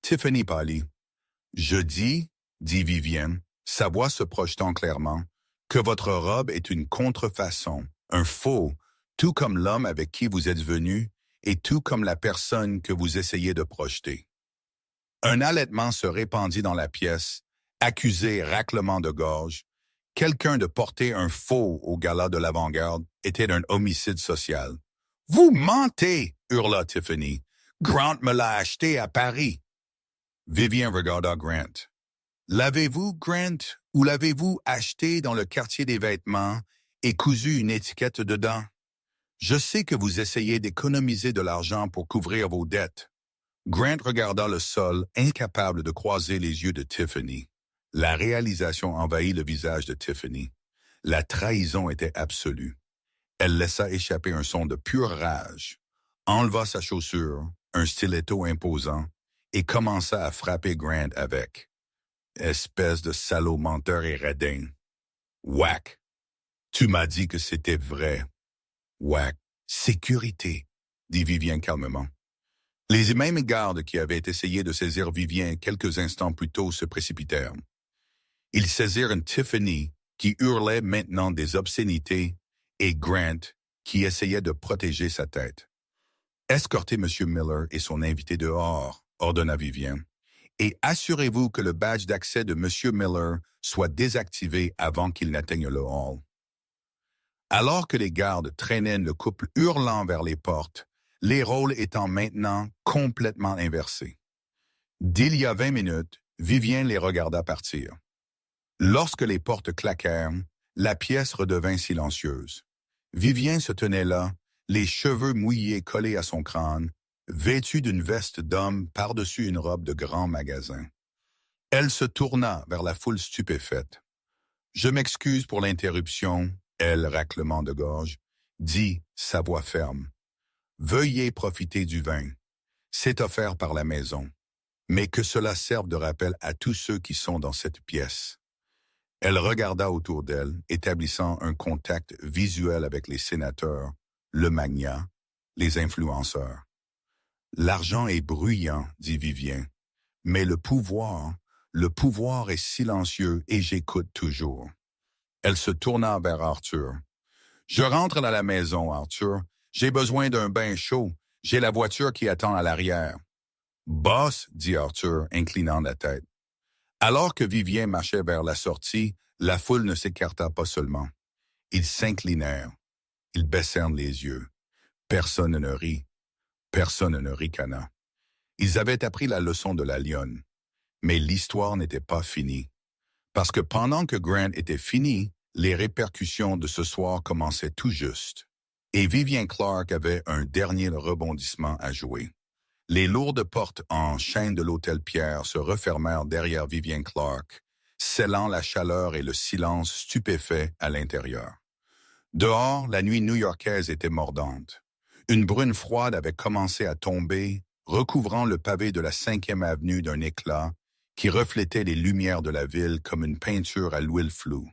Tiffany pâlit. « Je dis, » dit Vivienne, sa voix se projetant clairement, « que votre robe est une contrefaçon, un faux, tout comme l'homme avec qui vous êtes venu et tout comme la personne que vous essayez de projeter. » Un halètement se répandit dans la pièce, accusé raclement de gorge. Quelqu'un de porter un faux au gala de l'avant-garde était un homicide social. « Vous mentez! » hurla Tiffany. « Grant me l'a acheté à Paris. » Vivien regarda Grant. « L'avez-vous, Grant, ou l'avez-vous acheté dans le quartier des vêtements et cousu une étiquette dedans? Je sais que vous essayez d'économiser de l'argent pour couvrir vos dettes. » Grant regarda le sol, incapable de croiser les yeux de Tiffany. La réalisation envahit le visage de Tiffany. La trahison était absolue. Elle laissa échapper un son de pure rage, enleva sa chaussure, un stiletto imposant, et commença à frapper Grant avec. Espèce de salaud menteur et radin. Whack. Tu m'as dit que c'était vrai. Whack. Sécurité, dit Vivien calmement. Les mêmes gardes qui avaient essayé de saisir Vivien quelques instants plus tôt se précipitèrent. Ils saisirent une Tiffany qui hurlait maintenant des obscénités et Grant qui essayait de protéger sa tête. « Escortez M. Miller et son invité dehors », ordonna Vivien, « et assurez-vous que le badge d'accès de M. Miller soit désactivé avant qu'il n'atteigne le hall. » Alors que les gardes traînaient le couple hurlant vers les portes, les rôles étant maintenant complètement inversés. D'il y a 20 minutes, Vivien les regarda partir. Lorsque les portes claquèrent, la pièce redevint silencieuse. Vivien se tenait là, les cheveux mouillés collés à son crâne, vêtu d'une veste d'homme par-dessus une robe de grand magasin. Elle se tourna vers la foule stupéfaite. « Je m'excuse pour l'interruption, » elle, raclement de gorge, dit, sa voix ferme. « Veuillez profiter du vin. C'est offert par la maison. Mais que cela serve de rappel à tous ceux qui sont dans cette pièce. » Elle regarda autour d'elle, établissant un contact visuel avec les sénateurs, le magnat, les influenceurs. « L'argent est bruyant, dit Vivien, mais le pouvoir est silencieux et j'écoute toujours. » Elle se tourna vers Arthur. « Je rentre dans la maison, Arthur. J'ai besoin d'un bain chaud. J'ai la voiture qui attend à l'arrière. »« Boss, » dit Arthur, inclinant la tête. Alors que Vivien marchait vers la sortie, la foule ne s'écarta pas seulement. Ils s'inclinèrent. Ils baissèrent les yeux. Personne ne rit. Personne ne ricana. Ils avaient appris la leçon de la lionne. Mais l'histoire n'était pas finie. Parce que pendant que Grant était fini, les répercussions de ce soir commençaient tout juste. Et Vivien Clark avait un dernier rebondissement à jouer. Les lourdes portes en chêne de l'hôtel Pierre se refermèrent derrière Vivien Clark, scellant la chaleur et le silence stupéfait à l'intérieur. Dehors, la nuit new-yorkaise était mordante. Une brune froide avait commencé à tomber, recouvrant le pavé de la 5e avenue d'un éclat qui reflétait les lumières de la ville comme une peinture à l'huile floue.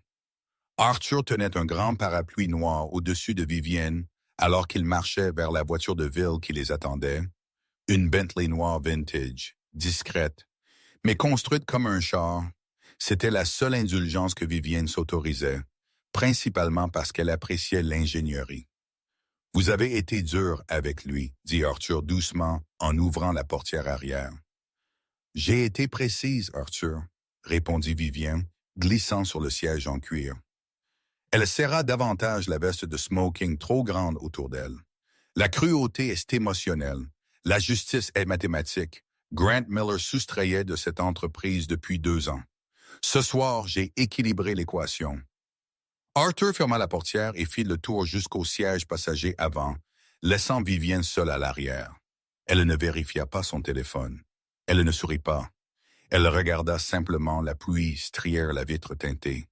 Arthur tenait un grand parapluie noir au-dessus de Vivienne alors qu'il marchait vers la voiture de ville qui les attendait. Une Bentley noire vintage, discrète, mais construite comme un char, c'était la seule indulgence que Vivienne s'autorisait, principalement parce qu'elle appréciait l'ingénierie. « Vous avez été dur avec lui, » dit Arthur doucement en ouvrant la portière arrière. « J'ai été précise, Arthur, » répondit Vivienne, glissant sur le siège en cuir. Elle serra davantage la veste de smoking trop grande autour d'elle. La cruauté est émotionnelle. La justice est mathématique. Grant Miller soustrayait de cette entreprise depuis 2 ans. Ce soir, j'ai équilibré l'équation. Arthur ferma la portière et fit le tour jusqu'au siège passager avant, laissant Vivienne seule à l'arrière. Elle ne vérifia pas son téléphone. Elle ne sourit pas. Elle regarda simplement la pluie strier la vitre teintée.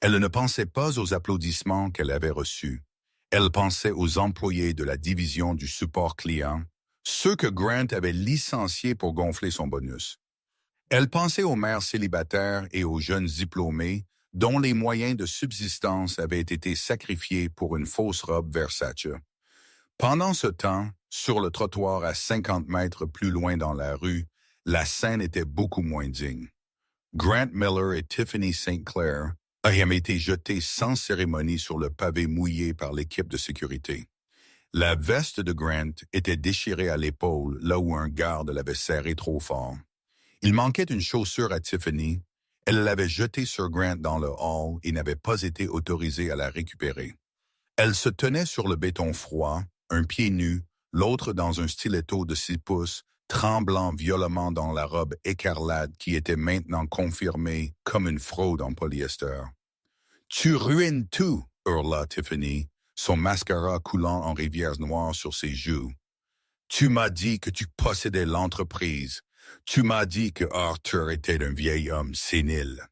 Elle ne pensait pas aux applaudissements qu'elle avait reçus. Elle pensait aux employés de la division du support client, ceux que Grant avait licenciés pour gonfler son bonus. Elle pensait aux mères célibataires et aux jeunes diplômés dont les moyens de subsistance avaient été sacrifiés pour une fausse robe Versace. Pendant ce temps, sur le trottoir à 50 mètres plus loin dans la rue, la scène était beaucoup moins digne. Grant Miller et Tiffany St. Clair avaient été jetés sans cérémonie sur le pavé mouillé par l'équipe de sécurité. La veste de Grant était déchirée à l'épaule, là où un garde l'avait serrée trop fort. Il manquait une chaussure à Tiffany. Elle l'avait jetée sur Grant dans le hall et n'avait pas été autorisée à la récupérer. Elle se tenait sur le béton froid, un pied nu, l'autre dans un stiletto de 6 pouces, tremblant violemment dans la robe écarlate qui était maintenant confirmée comme une fraude en polyester. « Tu ruines tout !» hurla Tiffany, son mascara coulant en rivières noires sur ses joues. « Tu m'as dit que tu possédais l'entreprise. Tu m'as dit que Arthur était un vieil homme sénile. »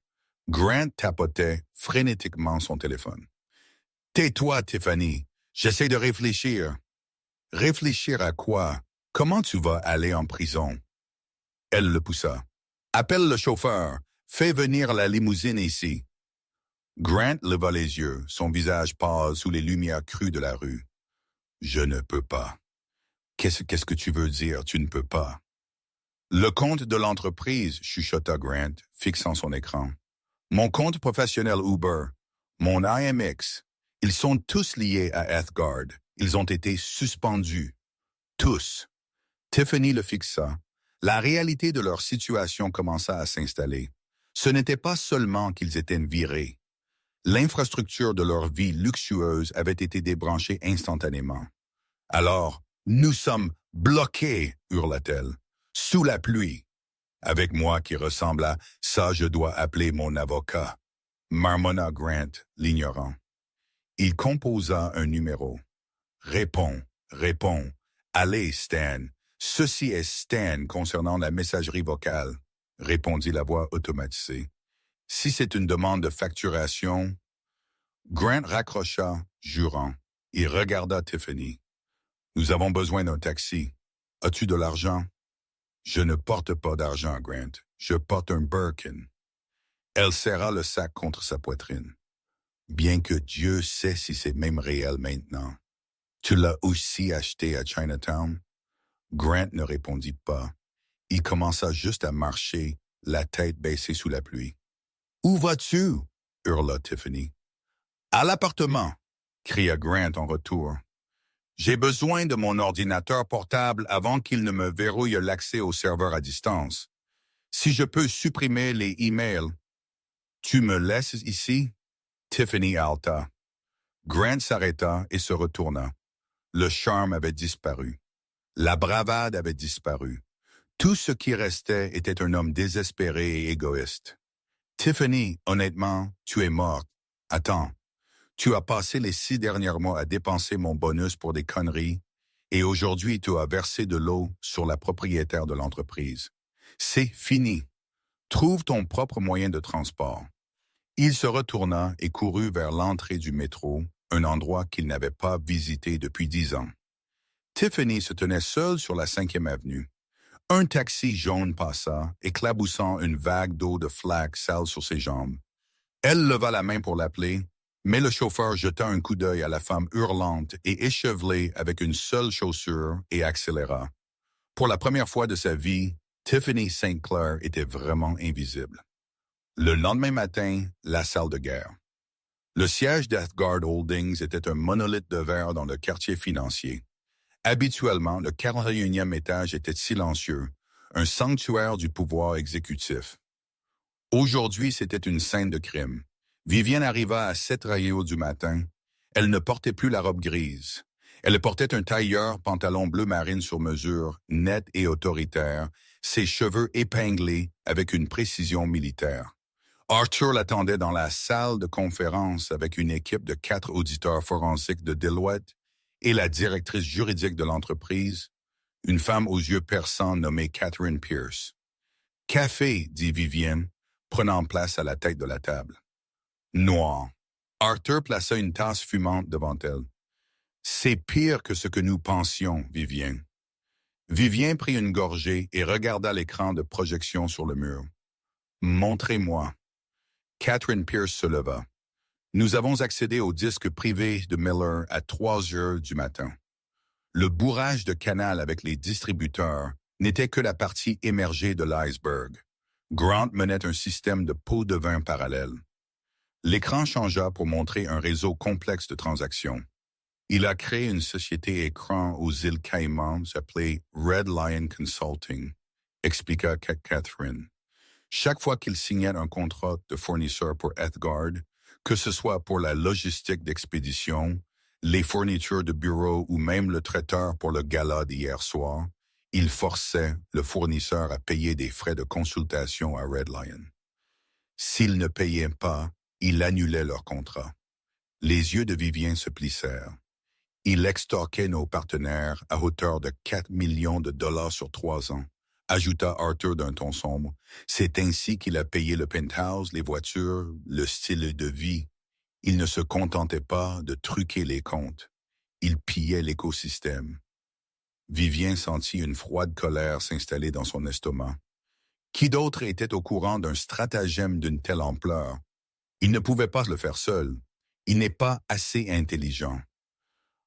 Grant tapotait frénétiquement son téléphone. « Tais-toi, Tiffany. J'essaie de réfléchir. »« Réfléchir à quoi? Comment tu vas aller en prison? » Elle le poussa. « Appelle le chauffeur. Fais venir la limousine ici. » Grant leva les yeux, son visage pâle sous les lumières crues de la rue. « Je ne peux pas. »« Qu'est-ce que tu veux dire, tu ne peux pas? » « Le compte de l'entreprise, chuchota Grant, fixant son écran. Mon compte professionnel Uber, mon IMX, ils sont tous liés à Ethgard. Ils ont été suspendus. Tous. Tiffany le fixa. La réalité de leur situation commença à s'installer. Ce n'était pas seulement qu'ils étaient virés. L'infrastructure de leur vie luxueuse avait été débranchée instantanément. Alors, nous sommes bloqués, hurla-t-elle, sous la pluie. Avec moi qui ressemble à ça, je dois appeler mon avocat. Marmonna Grant, l'ignorant. Il composa un numéro. Réponds, réponds. Allez, Stan. Ceci est Stan concernant la messagerie vocale, répondit la voix automatisée. Si c'est une demande de facturation, Grant raccrocha, jurant. Il regarda Tiffany. Nous avons besoin d'un taxi. As-tu de l'argent? Je ne porte pas d'argent, Grant. Je porte un Birkin. Elle serra le sac contre sa poitrine. Bien que Dieu sait si c'est même réel maintenant. Tu l'as aussi acheté à Chinatown? Grant ne répondit pas. Il commença juste à marcher, la tête baissée sous la pluie. « Où vas-tu? » hurla Tiffany. « À l'appartement » cria Grant en retour. « J'ai besoin de mon ordinateur portable avant qu'il ne me verrouille l'accès au serveur à distance. Si je peux supprimer les emails. »« Tu me laisses ici? » Tiffany halta. Grant s'arrêta et se retourna. Le charme avait disparu. La bravade avait disparu. Tout ce qui restait était un homme désespéré et égoïste. « Tiffany, honnêtement, tu es morte. Attends, tu as passé les 6 derniers mois à dépenser mon bonus pour des conneries et aujourd'hui tu as versé de l'eau sur la propriétaire de l'entreprise. C'est fini. Trouve ton propre moyen de transport. » Il se retourna et courut vers l'entrée du métro, un endroit qu'il n'avait pas visité depuis 10 ans. Tiffany se tenait seule sur la 5e avenue. Un taxi jaune passa, éclaboussant une vague d'eau de flaque sale sur ses jambes. Elle leva la main pour l'appeler, mais le chauffeur jeta un coup d'œil à la femme hurlante et échevelée avec une seule chaussure et accéléra. Pour la première fois de sa vie, Tiffany St. Clair était vraiment invisible. Le lendemain matin, la salle de guerre. Le siège d'Ethgard Holdings était un monolithe de verre dans le quartier financier. Habituellement, le 41e étage était silencieux, un sanctuaire du pouvoir exécutif. Aujourd'hui, c'était une scène de crime. Vivienne arriva à 7 heures du matin. Elle ne portait plus la robe grise. Elle portait un tailleur pantalon bleu marine sur mesure, net et autoritaire, ses cheveux épinglés avec une précision militaire. Arthur l'attendait dans la salle de conférence avec une équipe de 4 auditeurs forensiques de Deloitte et la directrice juridique de l'entreprise, une femme aux yeux perçants nommée Catherine Pierce. « Café » dit Vivienne, prenant place à la tête de la table. Noir. Arthur plaça une tasse fumante devant elle. « C'est pire que ce que nous pensions, Vivienne. » Vivienne prit une gorgée et regarda l'écran de projection sur le mur. « Montrez-moi. » Catherine Pierce se leva. Nous avons accédé au disque privé de Miller à 3 heures du matin. Le bourrage de canal avec les distributeurs n'était que la partie émergée de l'iceberg. Grant menait un système de pots de vin parallèle. L'écran changea pour montrer un réseau complexe de transactions. Il a créé une société écran aux îles Caïmans appelée Red Lion Consulting, expliqua Catherine. Chaque fois qu'il signait un contrat de fournisseur pour Ethgard, que ce soit pour la logistique d'expédition, les fournitures de bureau ou même le traiteur pour le gala d'hier soir, il forçait le fournisseur à payer des frais de consultation à Red Lion. S'il ne payait pas, il annulait leur contrat. Les yeux de Vivien se plissèrent. Il extorquait nos partenaires à hauteur de 4 millions de dollars sur 3 ans, ajouta Arthur d'un ton sombre. C'est ainsi qu'il a payé le penthouse, les voitures, le style de vie. Il ne se contentait pas de truquer les comptes. Il pillait l'écosystème. Vivien sentit une froide colère s'installer dans son estomac. Qui d'autre était au courant d'un stratagème d'une telle ampleur? Il ne pouvait pas le faire seul. Il n'est pas assez intelligent.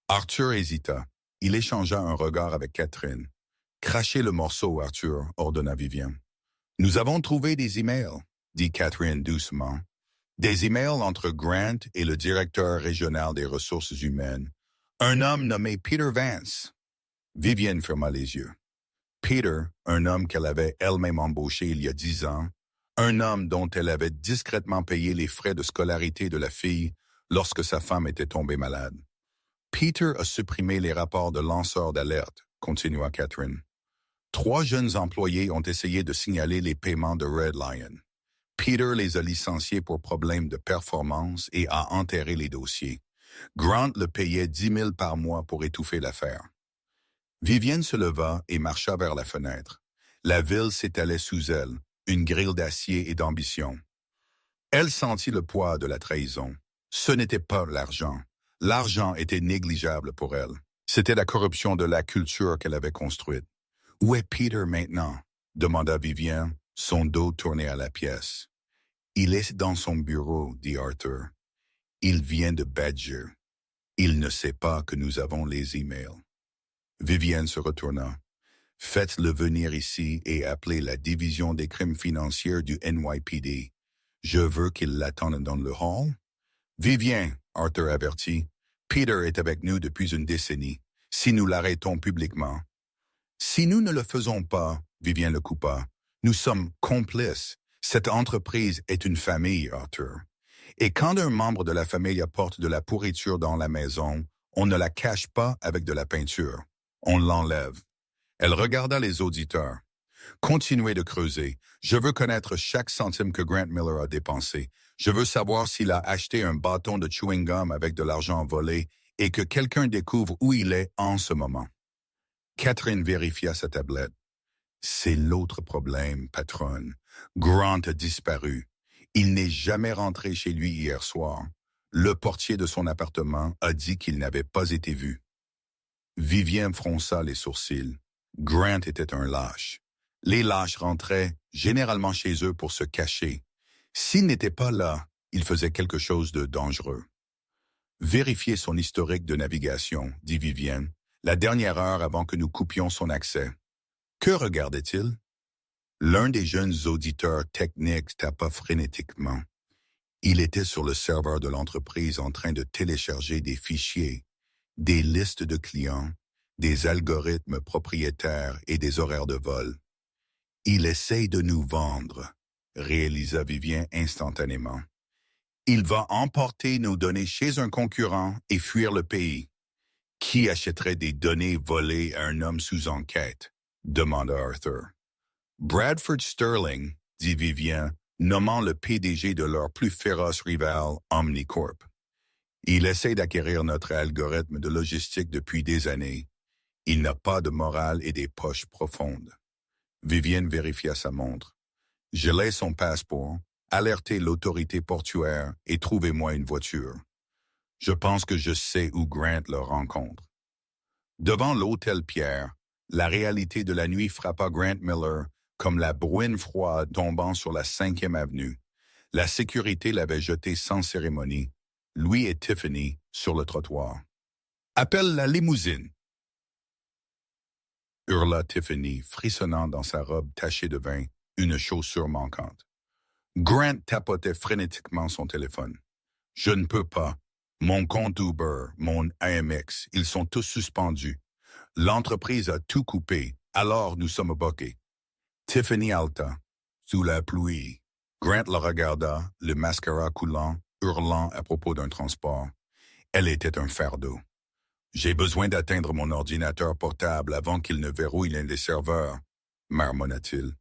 Arthur hésita. Il échangea un regard avec Catherine. « Crachez le morceau, Arthur, ordonna Vivien. « Nous avons trouvé des emails, dit Catherine doucement. Des emails entre Grant et le directeur régional des ressources humaines, un homme nommé Peter Vance. Vivienne ferma les yeux. Peter, un homme qu'elle avait elle-même embauché il y a 10 ans, un homme dont elle avait discrètement payé les frais de scolarité de la fille lorsque sa femme était tombée malade. Peter a supprimé les rapports de lanceurs d'alerte, continua Catherine. 3 jeunes employés ont essayé de signaler les paiements de Red Lion. Peter les a licenciés pour problèmes de performance et a enterré les dossiers. Grant le payait 10 000 par mois pour étouffer l'affaire. Vivienne se leva et marcha vers la fenêtre. La ville s'étalait sous elle, une grille d'acier et d'ambition. Elle sentit le poids de la trahison. Ce n'était pas l'argent. L'argent était négligeable pour elle. C'était la corruption de la culture qu'elle avait construite. « Où est Peter maintenant ?» demanda Vivienne, son dos tourné à la pièce. « Il est dans son bureau, » dit Arthur. « Il vient de Badger. Il ne sait pas que nous avons les emails. » Vivienne se retourna. « Faites-le venir ici et appelez la division des crimes financiers du NYPD. Je veux qu'il l'attende dans le hall. » « Vivienne, » Arthur avertit. « Peter est avec nous depuis une décennie. Si nous l'arrêtons publiquement. » « Si nous ne le faisons pas, » Vivienne le coupa, « nous sommes complices. Cette entreprise est une famille, Arthur. Et quand un membre de la famille apporte de la pourriture dans la maison, on ne la cache pas avec de la peinture. On l'enlève. » Elle regarda les auditeurs. « Continuez de creuser. Je veux connaître chaque centime que Grant Miller a dépensé. Je veux savoir s'il a acheté un bâton de chewing-gum avec de l'argent volé et que quelqu'un découvre où il est en ce moment. » Catherine vérifia sa tablette. « C'est l'autre problème, patronne. Grant a disparu. Il n'est jamais rentré chez lui hier soir. Le portier de son appartement a dit qu'il n'avait pas été vu. » Vivienne fronça les sourcils. Grant était un lâche. Les lâches rentraient généralement chez eux pour se cacher. S'il n'était pas là, il faisait quelque chose de dangereux. « Vérifiez son historique de navigation, » dit Vivienne, la dernière heure avant que nous coupions son accès. Que regardait-il? L'un des jeunes auditeurs techniques tapa frénétiquement. Il était sur le serveur de l'entreprise en train de télécharger des fichiers, des listes de clients, des algorithmes propriétaires et des horaires de vol. Il essaye de nous vendre, réalisa Vivienne instantanément. Il va emporter nos données chez un concurrent et fuir le pays. Qui achèterait des données volées à un homme sous enquête? Demanda Arthur. Bradford Sterling, dit Vivienne, nommant le PDG de leur plus féroce rival, Omnicorp. Il essaie d'acquérir notre algorithme de logistique depuis des années. Il n'a pas de morale et des poches profondes. Vivienne vérifia sa montre. Gelez son passeport, alertez l'autorité portuaire et trouvez-moi une voiture. Je pense que je sais où Grant le rencontre. Devant l'hôtel Pierre, la réalité de la nuit frappa Grant Miller comme la bruine froide tombant sur la 5e avenue. La sécurité l'avait jeté sans cérémonie, lui et Tiffany, sur le trottoir. « Appelle la limousine !» hurla Tiffany, frissonnant dans sa robe tachée de vin, une chaussure manquante. Grant tapotait frénétiquement son téléphone. « Je ne peux pas. Mon compte Uber, mon AMX, ils sont tous suspendus. L'entreprise a tout coupé, alors nous sommes bloqués. » Tiffany halta, sous la pluie. Grant la regarda, le mascara coulant, hurlant à propos d'un transport. Elle était un fardeau. « J'ai besoin d'atteindre mon ordinateur portable avant qu'il ne verrouille l'un des serveurs, » marmonna-t-il.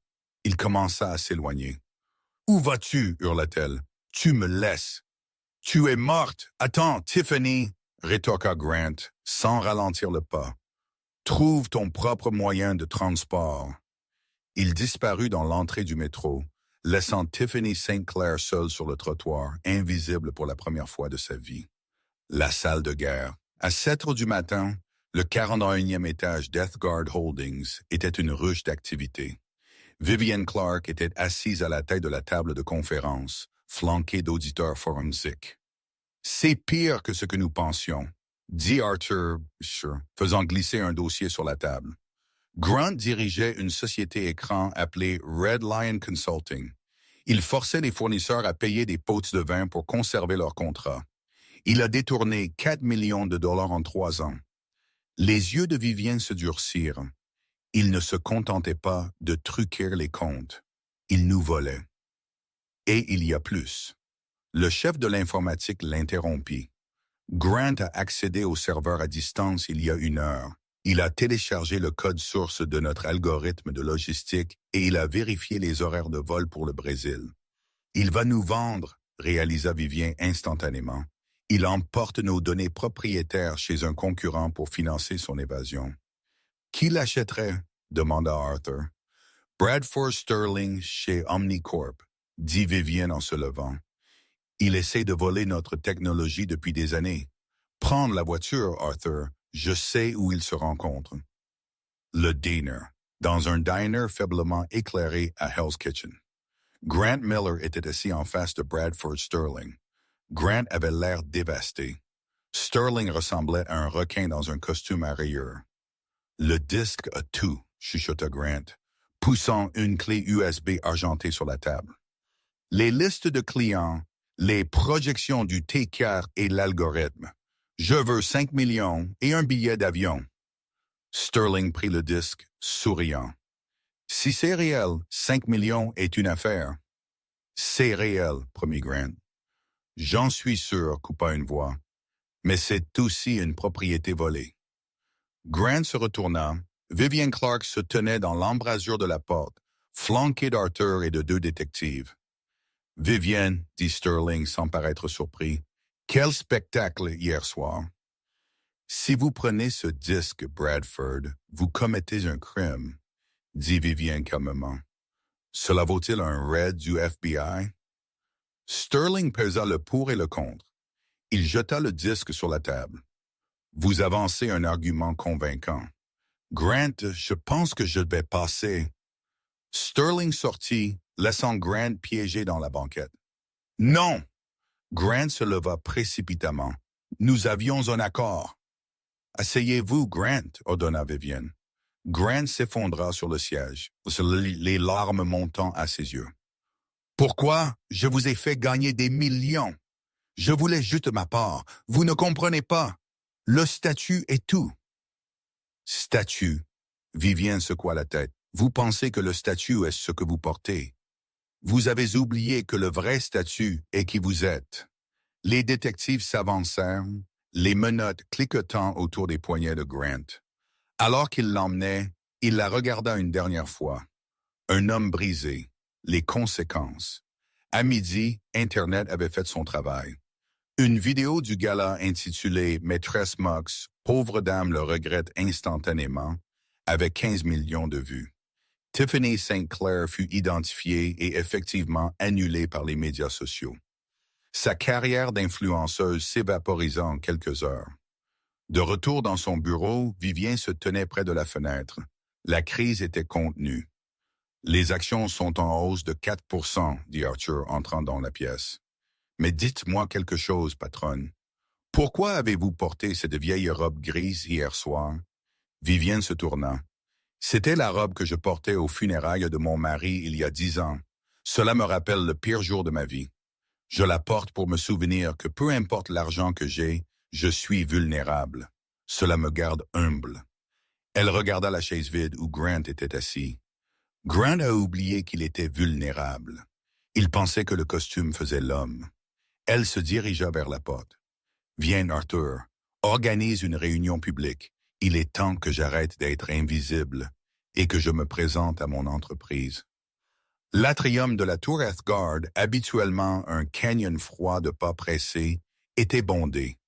Il commença à s'éloigner. « Où vas-tu » hurla-t-elle. « Tu me laisses. »« Tu es morte. Attends, Tiffany » rétorqua Grant, sans ralentir le pas. « Trouve ton propre moyen de transport. » Il disparut dans l'entrée du métro, laissant Tiffany St. Clair seule sur le trottoir, invisible pour la première fois de sa vie. La salle de guerre. À 7 heures du matin, le 41e étage Death Guard Holdings était une ruche d'activité. Vivienne Clark était assise à la tête de la table de conférence, flanquée d'auditeurs forensiques. « C'est pire que ce que nous pensions », dit Arthur, faisant glisser un dossier sur la table. Grant dirigeait une société écran appelée Red Lion Consulting. Il forçait les fournisseurs à payer des pots de vin pour conserver leur contrat. Il a détourné 4 millions de dollars en 3 ans. Les yeux de Vivien se durcirent. Il ne se contentait pas de truquer les comptes. Il nous volait. Et il y a plus. Le chef de l'informatique l'interrompit. Grant a accédé au serveur à distance il y a 1 heure. Il a téléchargé le code source de notre algorithme de logistique et il a vérifié les horaires de vol pour le Brésil. Il va nous vendre, réalisa Vivien instantanément. Il emporte nos données propriétaires chez un concurrent pour financer son évasion. Qui l'achèterait? Demanda Arthur. Bradford Sterling chez Omnicorp, dit Vivien en se levant. Il essaie de voler notre technologie depuis des années. Prendre la voiture, Arthur, je sais où ils se rencontrent. Le diner, dans un diner faiblement éclairé à Hell's Kitchen. Grant Miller était assis en face de Bradford Sterling. Grant avait l'air dévasté. Sterling ressemblait à un requin dans un costume à rayures. Le disque a tout, chuchota Grant, poussant une clé USB argentée sur la table. Les listes de clients, les projections du T4 et l'algorithme. Je veux 5 millions et un billet d'avion. Sterling prit le disque, souriant. Si c'est réel, 5 millions est une affaire. C'est réel, promit Grant. J'en suis sûr, coupa une voix. Mais c'est aussi une propriété volée. Grant se retourna. Vivien Clark se tenait dans l'embrasure de la porte, flanqué d'Arthur et de 2 détectives. Vivien, dit Sterling sans paraître surpris, quel spectacle hier soir. Si vous prenez ce disque, Bradford, vous commettez un crime, dit Vivien calmement. Cela vaut-il un raid du FBI? Sterling pesa le pour et le contre. Il jeta le disque sur la table. Vous avancez un argument convaincant. Grant, je pense que je vais passer. Sterling sortit, laissant Grant piégé dans la banquette. Non! Grant se leva précipitamment. Nous avions un accord. Asseyez-vous, Grant, ordonna Vivien. Grant s'effondra sur le siège, les larmes montant à ses yeux. Pourquoi? Je vous ai fait gagner des millions. Je voulais juste ma part. Vous ne comprenez pas. Le statut est tout. Statut. Vivien secoua la tête. Vous pensez que le statut est ce que vous portez. Vous avez oublié que le vrai statut est qui vous êtes. Les détectives s'avancèrent, les menottes cliquetant autour des poignets de Grant. Alors qu'il l'emmenait, il la regarda une dernière fois. Un homme brisé. Les conséquences. À midi, Internet avait fait son travail. Une vidéo du gala intitulée « Maîtresse Mox, pauvre dame le regrette instantanément » avait 15 millions de vues. Tiffany St. Clair fut identifiée et effectivement annulée par les médias sociaux. Sa carrière d'influenceuse s'évaporisa en quelques heures. De retour dans son bureau, Vivien se tenait près de la fenêtre. La crise était contenue. Les actions sont en hausse de 4%, dit Arthur entrant dans la pièce. Mais dites-moi quelque chose, patronne. Pourquoi avez-vous porté cette vieille robe grise hier soir? Vivienne se tourna. C'était la robe que je portais aux funérailles de mon mari il y a 10 ans. Cela me rappelle le pire jour de ma vie. Je la porte pour me souvenir que peu importe l'argent que j'ai, je suis vulnérable. Cela me garde humble. Elle regarda la chaise vide où Grant était assis. Grant a oublié qu'il était vulnérable. Il pensait que le costume faisait l'homme. Elle se dirigea vers la porte. « Viens, Arthur, organise une réunion publique. Il est temps que j'arrête d'être invisible et que je me présente à mon entreprise. » L'atrium de la Tour Athgard, habituellement un canyon froid de pas pressés, était bondé.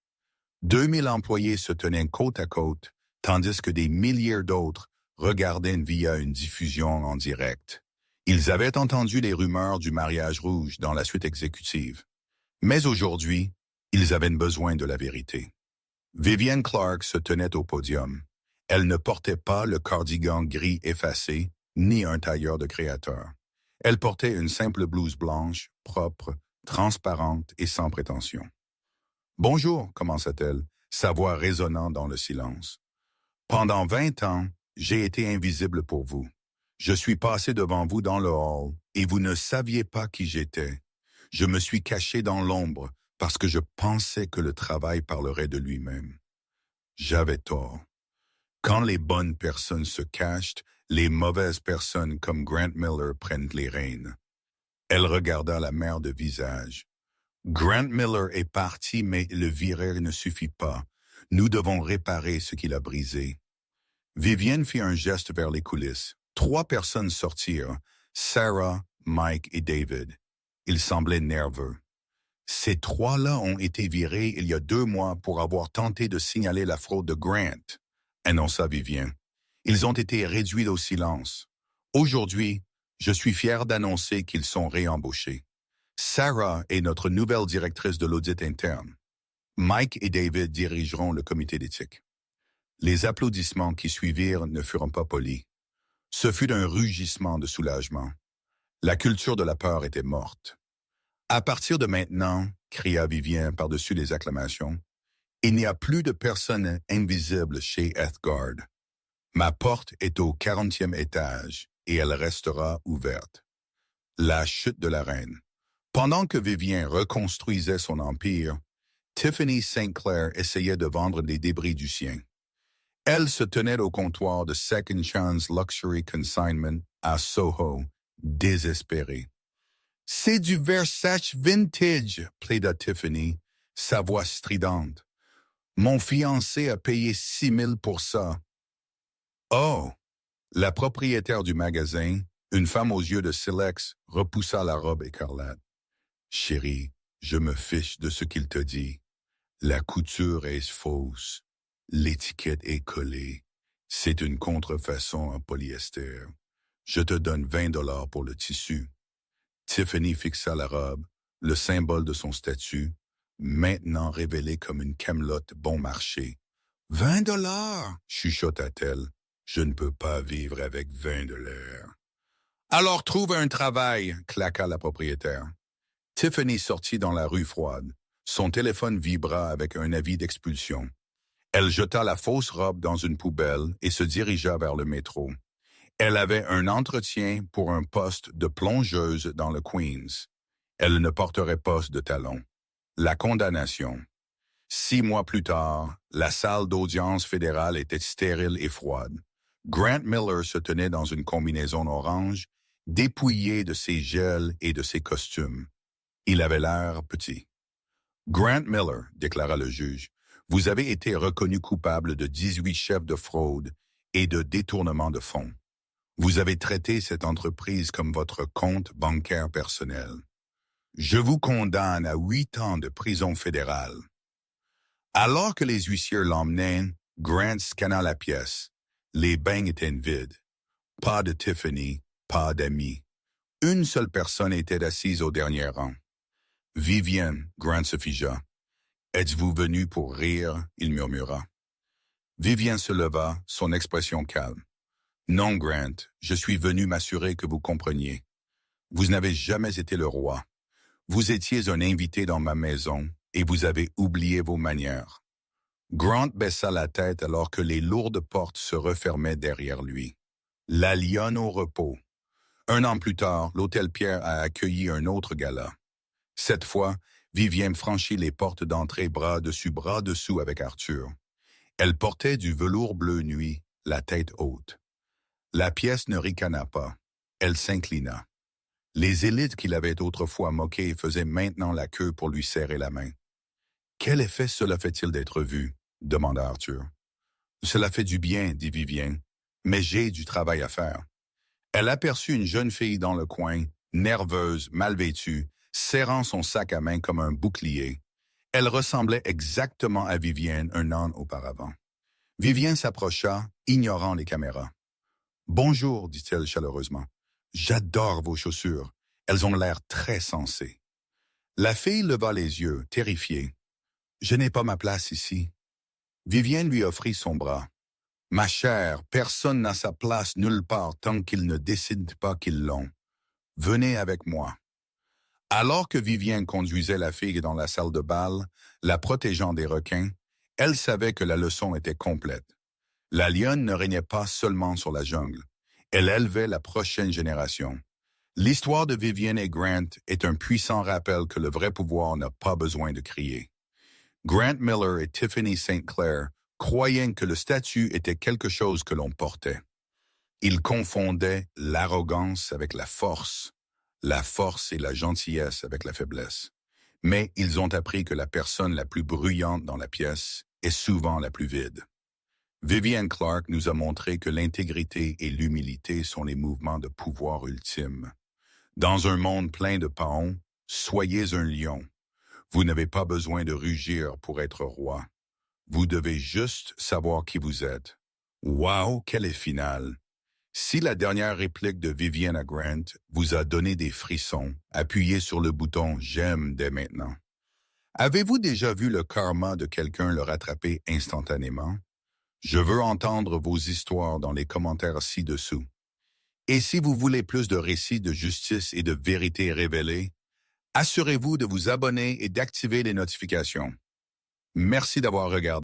2000 employés se tenaient côte à côte, tandis que des milliers d'autres regardaient via une diffusion en direct. Ils avaient entendu les rumeurs du mariage rouge dans la suite exécutive. Mais aujourd'hui, ils avaient besoin de la vérité. Vivien Clark se tenait au podium. Elle ne portait pas le cardigan gris effacé, ni un tailleur de créateur. Elle portait une simple blouse blanche, propre, transparente et sans prétention. « Bonjour », commença-t-elle, sa voix résonnant dans le silence. « Pendant 20 ans, j'ai été invisible pour vous. Je suis passé devant vous dans le hall et vous ne saviez pas qui j'étais. Je me suis caché dans l'ombre parce que je pensais que le travail parlerait de lui-même. J'avais tort. Quand les bonnes personnes se cachent, les mauvaises personnes comme Grant Miller prennent les rênes. Elle regarda la mère de visage. Grant Miller est parti, mais le virer ne suffit pas. Nous devons réparer ce qu'il a brisé. Vivienne fit un geste vers les coulisses. 3 personnes sortirent, Sarah, Mike et David. Ils semblaient nerveux. Ces 3-là ont été virés il y a 2 mois pour avoir tenté de signaler la fraude de Grant, annonça Vivienne. Ils ont été réduits au silence. Aujourd'hui, je suis fier d'annoncer qu'ils sont réembauchés. Sarah est notre nouvelle directrice de l'audit interne. Mike et David dirigeront le comité d'éthique. Les applaudissements qui suivirent ne furent pas polis. Ce fut un rugissement de soulagement. La culture de la peur était morte. À partir de maintenant, cria Vivien par-dessus les acclamations, il n'y a plus de personnes invisibles chez Earthguard. Ma porte est au 40e étage et elle restera ouverte. La chute de la reine. Pendant que Vivien reconstruisait son empire, Tiffany St. Clair essayait de vendre les débris du sien. Elle se tenait au comptoir de Second Chance Luxury Consignment à Soho, désespérée. « C'est du Versace vintage », plaida Tiffany, sa voix stridente. « Mon fiancé a payé 6 000 pour ça. » Oh! La propriétaire du magasin, une femme aux yeux de silex, repoussa la robe écarlate. « Chérie, je me fiche de ce qu'il te dit. La couture est fausse. L'étiquette est collée. C'est une contrefaçon en polyester. Je te donne 20 $ pour le tissu. » Tiffany fixa la robe, le symbole de son statut, maintenant révélé comme une camelote bon marché. « 20 $, chuchota-t-elle. Je ne peux pas vivre avec 20 $. Alors trouve un travail, claqua la propriétaire. Tiffany sortit dans la rue froide. Son téléphone vibra avec un avis d'expulsion. Elle jeta la fausse robe dans une poubelle et se dirigea vers le métro. Elle avait un entretien pour un poste de plongeuse dans le Queens. Elle ne porterait pas de talons. La condamnation. 6 mois plus tard, la salle d'audience fédérale était stérile et froide. Grant Miller se tenait dans une combinaison orange, dépouillé de ses gels et de ses costumes. Il avait l'air petit. « Grant Miller, » déclara le juge, « vous avez été reconnu coupable de 18 chefs de fraude et de détournement de fonds. Vous avez traité cette entreprise comme votre compte bancaire personnel. Je vous condamne à 8 ans de prison fédérale. » Alors que les huissiers l'emmenaient, Grant scanna la pièce. Les bains étaient vides. Pas de Tiffany, pas d'amis. Une seule personne était assise au dernier rang. Vivienne, Grant se figea. « Êtes-vous venu pour rire ?» il murmura. Vivienne se leva, son expression calme. « Non, Grant, je suis venu m'assurer que vous compreniez. Vous n'avez jamais été le roi. Vous étiez un invité dans ma maison et vous avez oublié vos manières. » Grant baissa la tête alors que les lourdes portes se refermaient derrière lui. La lionne au repos. 1 an plus tard, l'Hôtel Pierre a accueilli un autre gala. Cette fois, Vivienne franchit les portes d'entrée bras dessous avec Arthur. Elle portait du velours bleu nuit, la tête haute. La pièce ne ricana pas. Elle s'inclina. Les élites qu'il avait autrefois moquées faisaient maintenant la queue pour lui serrer la main. « Quel effet cela fait-il d'être vu ?» demanda Arthur. « Cela fait du bien, » dit Vivienne, « mais j'ai du travail à faire. » Elle aperçut une jeune fille dans le coin, nerveuse, mal vêtue, serrant son sac à main comme un bouclier. Elle ressemblait exactement à Vivienne 1 an auparavant. Vivienne s'approcha, ignorant les caméras. « Bonjour, dit-elle chaleureusement. J'adore vos chaussures. Elles ont l'air très sensées. » La fille leva les yeux, terrifiée. « Je n'ai pas ma place ici. » Vivienne lui offrit son bras. « Ma chère, personne n'a sa place nulle part tant qu'ils ne décident pas qu'ils l'ont. Venez avec moi. » Alors que Vivienne conduisait la fille dans la salle de bal, la protégeant des requins, elle savait que la leçon était complète. La lionne ne régnait pas seulement sur la jungle. Elle élevait la prochaine génération. L'histoire de Vivienne et Grant est un puissant rappel que le vrai pouvoir n'a pas besoin de crier. Grant Miller et Tiffany St. Clair croyaient que le statut était quelque chose que l'on portait. Ils confondaient l'arrogance avec la force et la gentillesse avec la faiblesse. Mais ils ont appris que la personne la plus bruyante dans la pièce est souvent la plus vide. Vivienne Clark nous a montré que l'intégrité et l'humilité sont les mouvements de pouvoir ultimes. Dans un monde plein de paons, soyez un lion. Vous n'avez pas besoin de rugir pour être roi. Vous devez juste savoir qui vous êtes. Wow, quelle est finale! Si la dernière réplique de Vivienne à Grant vous a donné des frissons, appuyez sur le bouton « J'aime » dès maintenant. Avez-vous déjà vu le karma de quelqu'un le rattraper instantanément? Je veux entendre vos histoires dans les commentaires ci-dessous. Et si vous voulez plus de récits de justice et de vérité révélée, assurez-vous de vous abonner et d'activer les notifications. Merci d'avoir regardé.